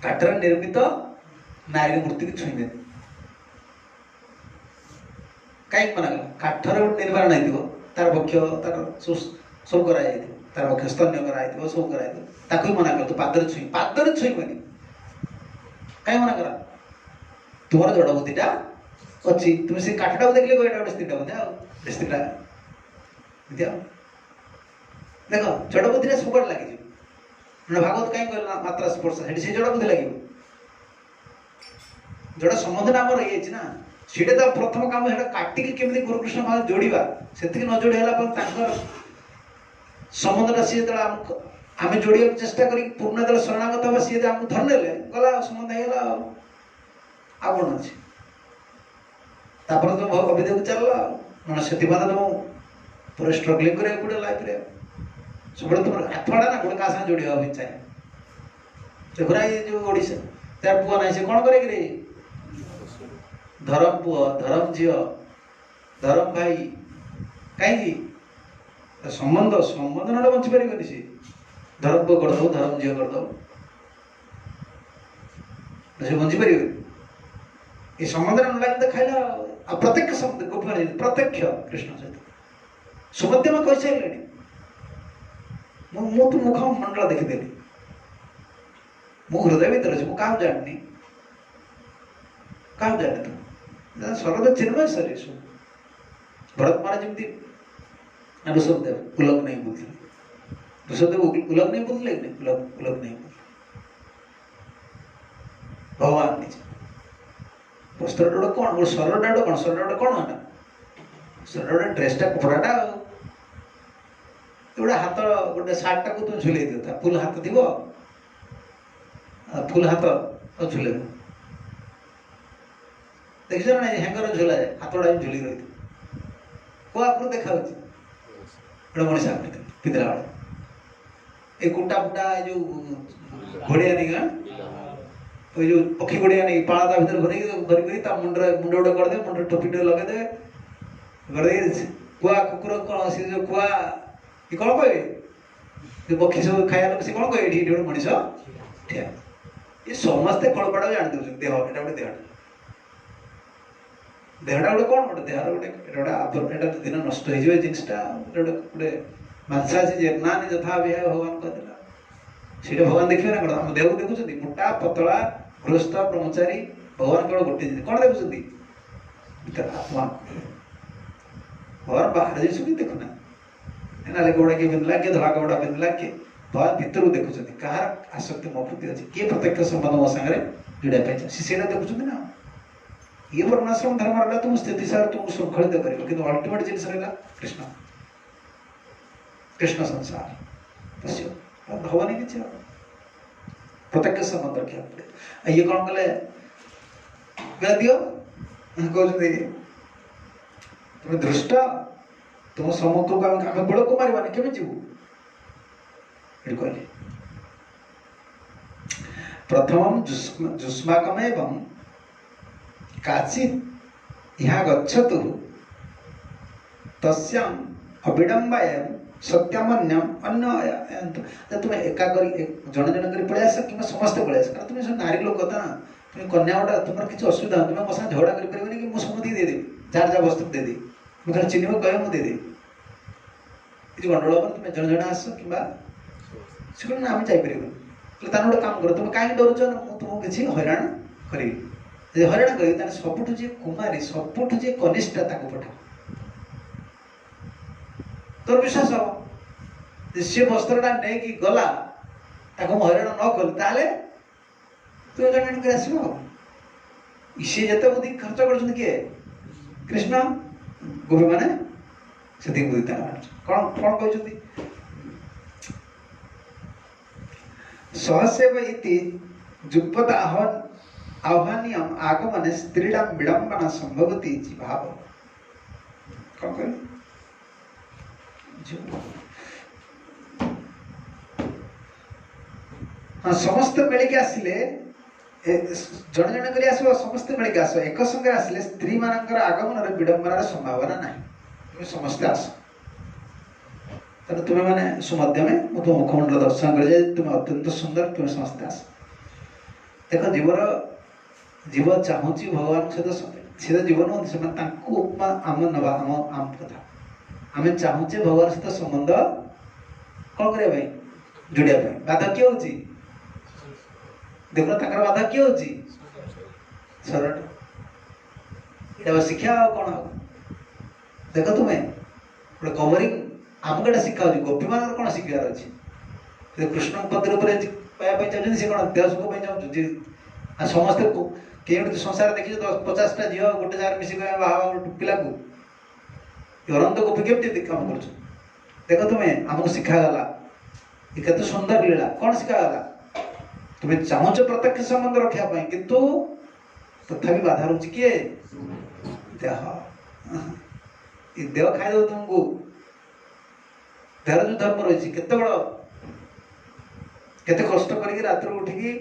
काठर निर्मित नारी मूर्ति की छुईबे कहीं मना कला काठर गोटे निर्माण नहीं तार बक्ष तार सब कर तार बक्ष स्तन्य कर सब कर मना कर तू पादर छुईबनी कहीं मना करा तुम जड़ बुद्धिटा अच्छी तुम से काठटा देखले गोटे गोटे स्त्रीटा बोधे स्त्रीटा देख जड़ बुद्धि सब लगे भागवत कहीं कहना मात्रा स्पर्श से जड़ बुद्धि लगे जड़ संबंध आम रही ना सीटा तो प्रथम कम है काटिकी केमी गुरुकृष्ण भाव जोड़ा से न जोड़ी संबंधटा सी जो आम जोड़ा चेष्टा कर पूर्ण जो शरणागत हम सी आमको धरने गला संबंध होगा आ कौन अच्छे तुम अभिदेव चल ना से तुम पूरा स्ट्रगलिंग कर पड़े लाइफ सब तुम हाथड़ा ना गोटे क्या जोड़ी भाई चाहे देखना ये जो ओडिशा तार पुआ ना से कौन करे धरम पुआ धरम झी धरम भाई कहीं संबंध संबंध ना बंची पार सी धरम पुआ करदे धरम झी करदे से बंची पार ये संबंध न लगे खाइला प्रत्यक्ष शब्द गोपी प्रत्यक्ष कृष्ण सहित सुमध्य में कही सारे मु तो मुख मंडल देखीदेली मो हृदय भर अच्छे मुझे क्या जाननी क्या जाने तुम सर्वदा चिन्मय शरीर सब भरत महाराज जमी ऋषभदेव उलग नहीं बोलते ऋषभदेव उलग नहीं बोलते उलग नहीं बोलते भगवान निजे वस्त्र गोटे कौन गोटे शरीरटा गोटे कौन शरीर गोटे कौन है शरीर गोटे ड्रेसटा कपड़ाटा गोटे हाथ गोटे सार्टा को तुम झुले दियो फुल हाथ थी फुल हाथ झुले देखिए ना हेंगर झुला जाए हाथटा झुली रही को आपको देखा गोटे मनीष पिंधला बेले ये कुटा फुटा जो घोड़िया नहीं गा जो पक्षी गोड़िया नहीं पाड़ा भर भर मुंड गोटे करदे मुंड टोपी टे लगेदे करदे कुआ कुकुर कौन सी जो कुआ ये कौन कहे जो पक्षी सब खाया लोग से कौन कहे ये गोटे मनीष ठिया ये समस्ते कलपड़ा जान दे देह एटा गोटे देहटा गोटे कौन गोटे देहर गोटे दिन नष्ट हो जिनटा गोटे मांसासी जेनानी यथा भी भगवान कहला सीटा भगवान देखिए ना कौन देह को देखुं मोटा पतला गृहस्थ ब्रह्मचारी भगवान केवल गोटे जिन कौन देखुं आत्मा भगवान बाहर जिन भी देखुना नाली कपड़ा किए पिंधला किए धड़ा कपड़ा पिंधला किए भगवान भितर देखुं कहार आसक्ति मो प्रति अच्छी किए प्रत्यक्ष संबंध मो सागर जोड़ा से देखुं ना ये वर्णाश्रम धर्म रहा तुम स्थिति सार तुमको श्रृंखलित कर अल्टीमेट जिन रहा कृष्ण कृष्ण संसार पश्य हवनी किसी प्रत्यक्ष संबंध रखा पड़े। ये कौन कले दियो कहते तुम दृष्ट तुम सम्मुख को आम गोल को मारे केमी जीवु कहले प्रथम जुष्माकमेव काचित् इहा गच्छतु तस्याम अविडम्बायाम सत्यामन्यम अन्य तुम एका करी जन जन करी पळै आस कि समस्त पळै आस कारण तुम नारी लोक था तुम कन्या गोटा तुम किसी असुविधा तुम मो साथ झगड़ा कर परिबनी कि मु सम्मति दे दे जार जा वस्तु दे दे मु खाली चिन्ह कहे मु दे दे किसी गंडोल पर तुम जन जन आस कि से ना आम जापर तार गोटे काम कर तुम कहीं डरुच ना तुमको किसी हईराण करी हईराण करी सबुठ जी कुमारी सबुठ जी कनिष्ठा पठा तोर विश्वास हम सी वस्त्रटा नहीं कि गला हईराण न कल तु जन कर सी जिते बुद्धि खर्च कर किए कृष्ण गोपी मैंने से बुद्धि कौन कौन कहते सहसेव इति जुगपद आह्वानियम आगमने स्त्रीणां विडंबना संभवति इति भाव कौन कहले हाँ समस्त मिल के आसिले जन जन कर आसो समस्त मिल के आसो एक संगे आसिले स्त्री मानकर आगमन रे विडंबनार संभावना नाही तुम समस्त आस तेणु तुम्हें मैंने सुमध्यमे मु तुम मुखमंडल दर्शन कर तुम अत्यंत सुंदर तुम्हें समस्त आस देख जीव चाहूँगी भगवान सहित सी जीवन उपमा आम नवा आम आम कथा आम चाहूचे भगवान सहित संबंध कौन करने जोड़िया बाधा किए होची देख बाधा किए होची शरण ये शिक्षा कौन देख तुम्हें गोटे कवरी आमको एटा शिखा गोपी मान कौन शिखार अच्छे कृष्ण मंदिर पर पाया चाहते सी कौन देह सुख चाहूँ समस्ते कहीं संसार देखी 50टा झील गोटे जगह मिसिक बाहा पिला अनंत गोपी केमती काम कर देख तुम्हें आमको शिखागला ये केते सुंदर लीला कौन शिखागला तुम्हें चाहूच प्रत्यक्ष संबंध रखापी किंतु तथापि बाधा रोचे किए देह देह खाईद तुमको देहर जो धर्म रही केते बड़ केते कष्ट करके रात उठिकी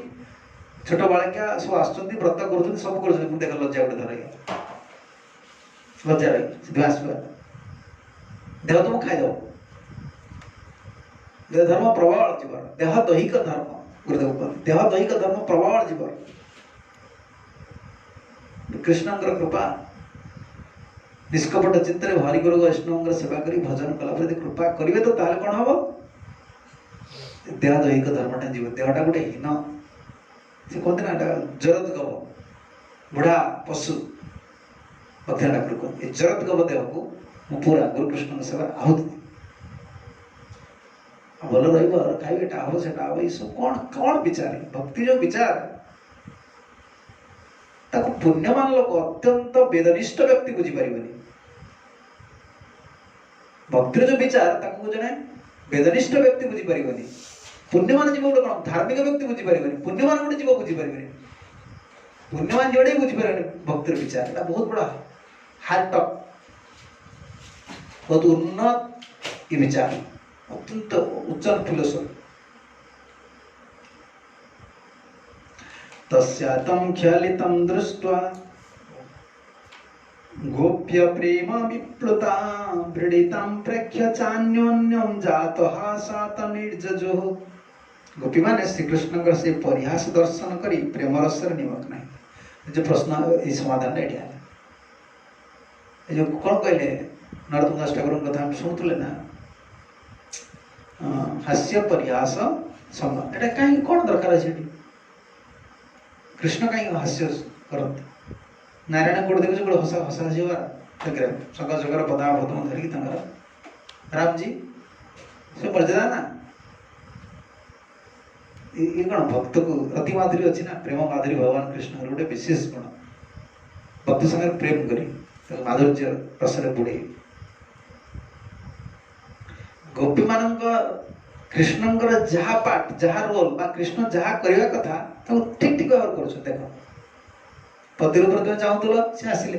छोट बालिका सब आस व्रत कर सब कर देख लज्जा गोटे धर लज्जा रही आसवा देह तुम खाईद देह धर्म प्रबल जीवन देह दैहिक धर्म गुरुदेव देह दैहिक धर्म प्रबल जीवन कृष्णंकर कृपा निष्कपट चित्त भारी गुरु वैष्णव सेवा करी भजन कला कृपा करेंगे तो ताले कौन हम देह दैहिक धर्मटा जीव देहटा गोटे हीन से कहते ना जरत गव बुढ़ा पशु कहते जरत गव देह को मु पूरा गुरुकृष्ण सेवा आहुति भल रही खाइबेटा हम से ये सब कौन कौन विचार भक्ति जो विचार पुण्यमान लोक अत्यंत वेदनिष्ठ व्यक्ति बुझीपर भक्तिर जो विचार जड़े वेदनिष्ठ व्यक्ति बुझीपर पुण्यमान जीव गोटे कौन धार्मिक व्यक्ति बुझीपर पुण्यमान गोटे जीव बुझीपर पुण्यमान जोड़े बुझीपर भक्तिर विचार এটা बहुत बड़ा हार्ड टॉक बहुत उन्नत ये विचार अत्यंत उच्च फिलोसफी तस्यातं ख्यालितं दृष्ट्वा गोप्य प्रेम विप्लुतां व्रीडितां प्रेक्ष्य चान्योन्यं जातः सात निर्जजो गोपी माने श्री कृष्ण से परिहास दर्शन करी प्रेम रस निमग्न है जो प्रश्न ये समाधान एटा जो कौन कहले नरोत्तम दास ठाकुर कथा हम शुणुले ना हास्य परिहास संबंध एटा कहीं कौन दरकार है कृष्ण कहीं हास्य करते नारायण गोटे देखो गोटे हसा हसा हसीबार सका जगर पदा पदम धरिकी राम जी से मर्यादा ना ये कौन भक्त को रति माधुरी अच्छी ना प्रेम माधुरी भगवान कृष्ण गोटे विशेष गुण भक्त संगे प्रेम करी माधुर्य रसरे बुड़े गोपी मान कृष्णंकर जहा पार्ट जहा रोल बा कृष्ण जहा करवा कथा ठीक ठीक भाव कर देख पति रूप तुम चाहूल सी आसिले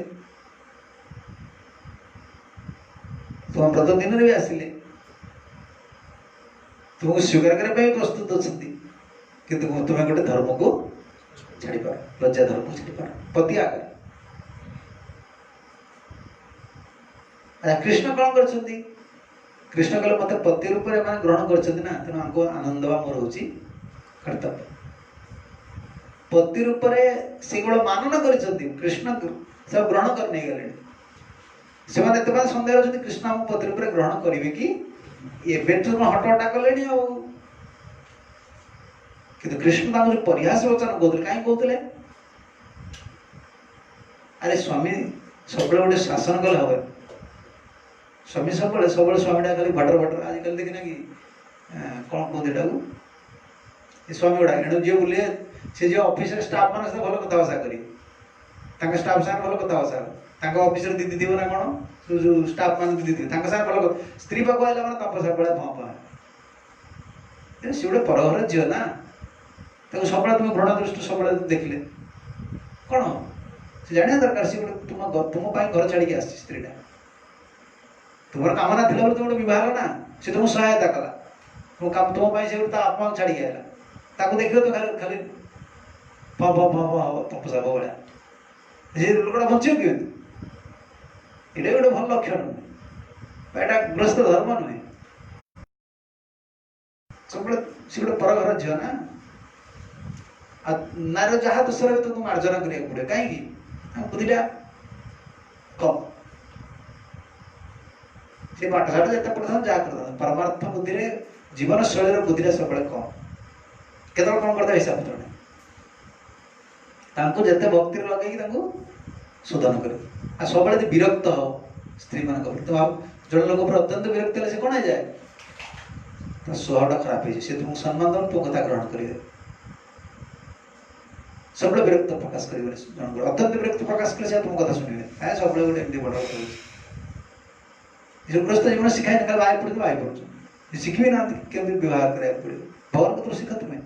तुम व्रत दिन भी आसिले तुमको स्वीकार करने प्रस्तुत अच्छा किंतु तुम्हें गोटे धर्म को छाड़ी पार लज्जा धर्म को छाड़ी पार पति आगे कृष्ण कौन कर कृष्ण कहले मत पति रूप में ग्रहण कर तेणु आमको आनंद बा मोर हूँ कर्तव्य पति रूप से केवल मानना कर कृष्ण सब ग्रहण कर नहीं गले से सन्देह अच्छे कृष्ण आम पति रूप ग्रहण करेंगे कि एवं तुम हटहटा कले कि कृष्ण जो परिहास वचन कहते कहीं कहते अरे स्वामी सब गोटे शासन कले हम स्वामी सब स्वामी खाली भटर भटर आजिकल देखना कि कौन कहते स्वामी गुड़ा एणु जी बुले सी जो ऑफिस स्टाफ मान भल कथबार्ता करेंगे स्टाफ साथ भल कथबार्ता ऑफिस दीदी थी ना कौन जो स्टाफ मान दीदी थी भल स्त्री पाक आला मैंने तप सब भाँ भाँ सी गोटे परघर झील ना सब तुम घृणा दृष्टि सब देखिले कौन से जाना दरकार सी गोटे तुम घर छाड़ी आस स्त्रीटा तुम कामना थी तुम गोटे बहुत ना सी तुमको सहायता कला तुम तुम से आत्मा छाड़ी आला देखिए तो खाली खाली फ फ फ फ तपसा भाया लोकटा बचो कि ये गोटे भल लक्षण नुहे यहाँ ग्रस्त धर्म नुहे सब सी गोटे परघर झील ना नार जहाँ दोषर तो तुम मार्जना करा पड़े कहीं बुद्धिटा कम से पाठशाठ जिते पढ़ता जहाँ करता परमार्थ बुद्धि जीवन शैली बुद्धिटा सब कम केतल कौन करता हिसाब पत्र जिते भक्ति लगे शोधन कर सब विरक्त हो स्त्री मान तो आप जड़े लोक पर अत्यंत विरक्त है कौन है जाए स्वभावटा खराब है तुमको सम्मान दम तुम कथा ग्रहण करेंगे सब विरक्त प्रकाश करेंगे अत्यंत विरक्त प्रकाश कर तुम कथा शुणे सब गोटे एमती बड़ ग्रस्त जीवन शिखाई ना बाई पड़े बाई पड़ शिखी ना केमी व्यवहार करा पड़े भगवान को शिख तुम्हें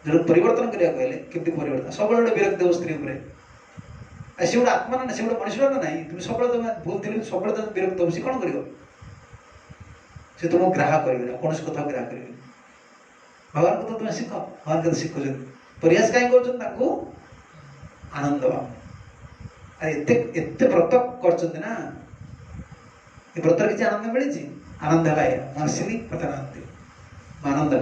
जो परिवर्तन करा केमती परिवर्तन सब गोटे विरक्त हो स्त्री सी गोटे आत्मा ना सी गोटे मनुष्य ना ना तुम सब तुम भूल थी सब विरक्त हो सी कौन कर तुमको ग्राह करेंगे कौन कथा ग्राह करेंगे भगवान को तो तुम्हें शिख भगवान के शिखुं प्रयास कहीं कर आनंद एत व्रत कर ना ये व्रत किसी आनंद मिली आनंद है मनसी प्रधानमंत्री आनंद है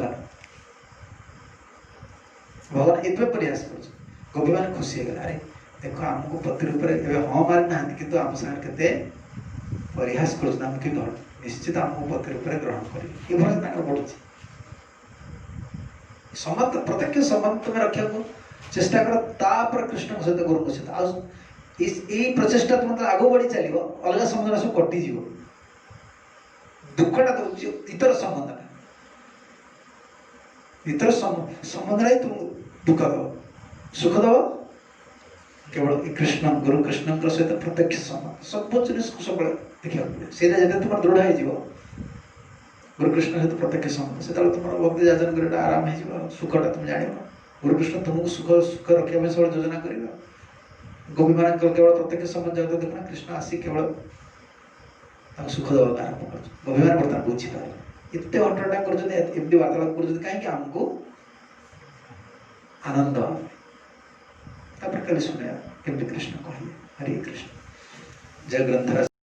भगवान ये प्रयास कर गोपी मैंने खुशी है अरे देख आमको पति रूप हाँ मारी ना कि आम सागे परिहास कर निश्चित आमको पति रूप ग्रहण कर बढ़ुच्छे संबंध प्रत्यक्ष संबंध तुम्हें रखा चेष्टा कर कृष्ण सहित गुरु सहित यही प्रचेषा तुम आग बढ़ी चलो अलग संबंध सब कटिज दुखटा तो इतर संबंधटा इतर संबंध तुम दुख दब सुख दब केवल कृष्ण गुरु कृष्ण सहित प्रत्यक्ष संबंध सब जिन सब देखा पड़े से तुम दृढ़ हो गुरु कृष्ण सहित प्रत्यक्ष संबंध से तुम भक्ति जाचन कर आराम हो सुखटा तुम जान गुरु कृष्ण तुमको सुख सुख रखा सब योजना कर गोपी मान केवल प्रत्यक्ष संबंध जगत देखना कृष्ण आसी केवल सुख देवा आरंभ कर गोपी मान बर्तमान बुझीपारे एत हटटा करमती वार्तालाप कर कहीं आमको आनंद कल शुणे केमती कृष्ण कहे हरे कृष्ण जय ग्रंथराज।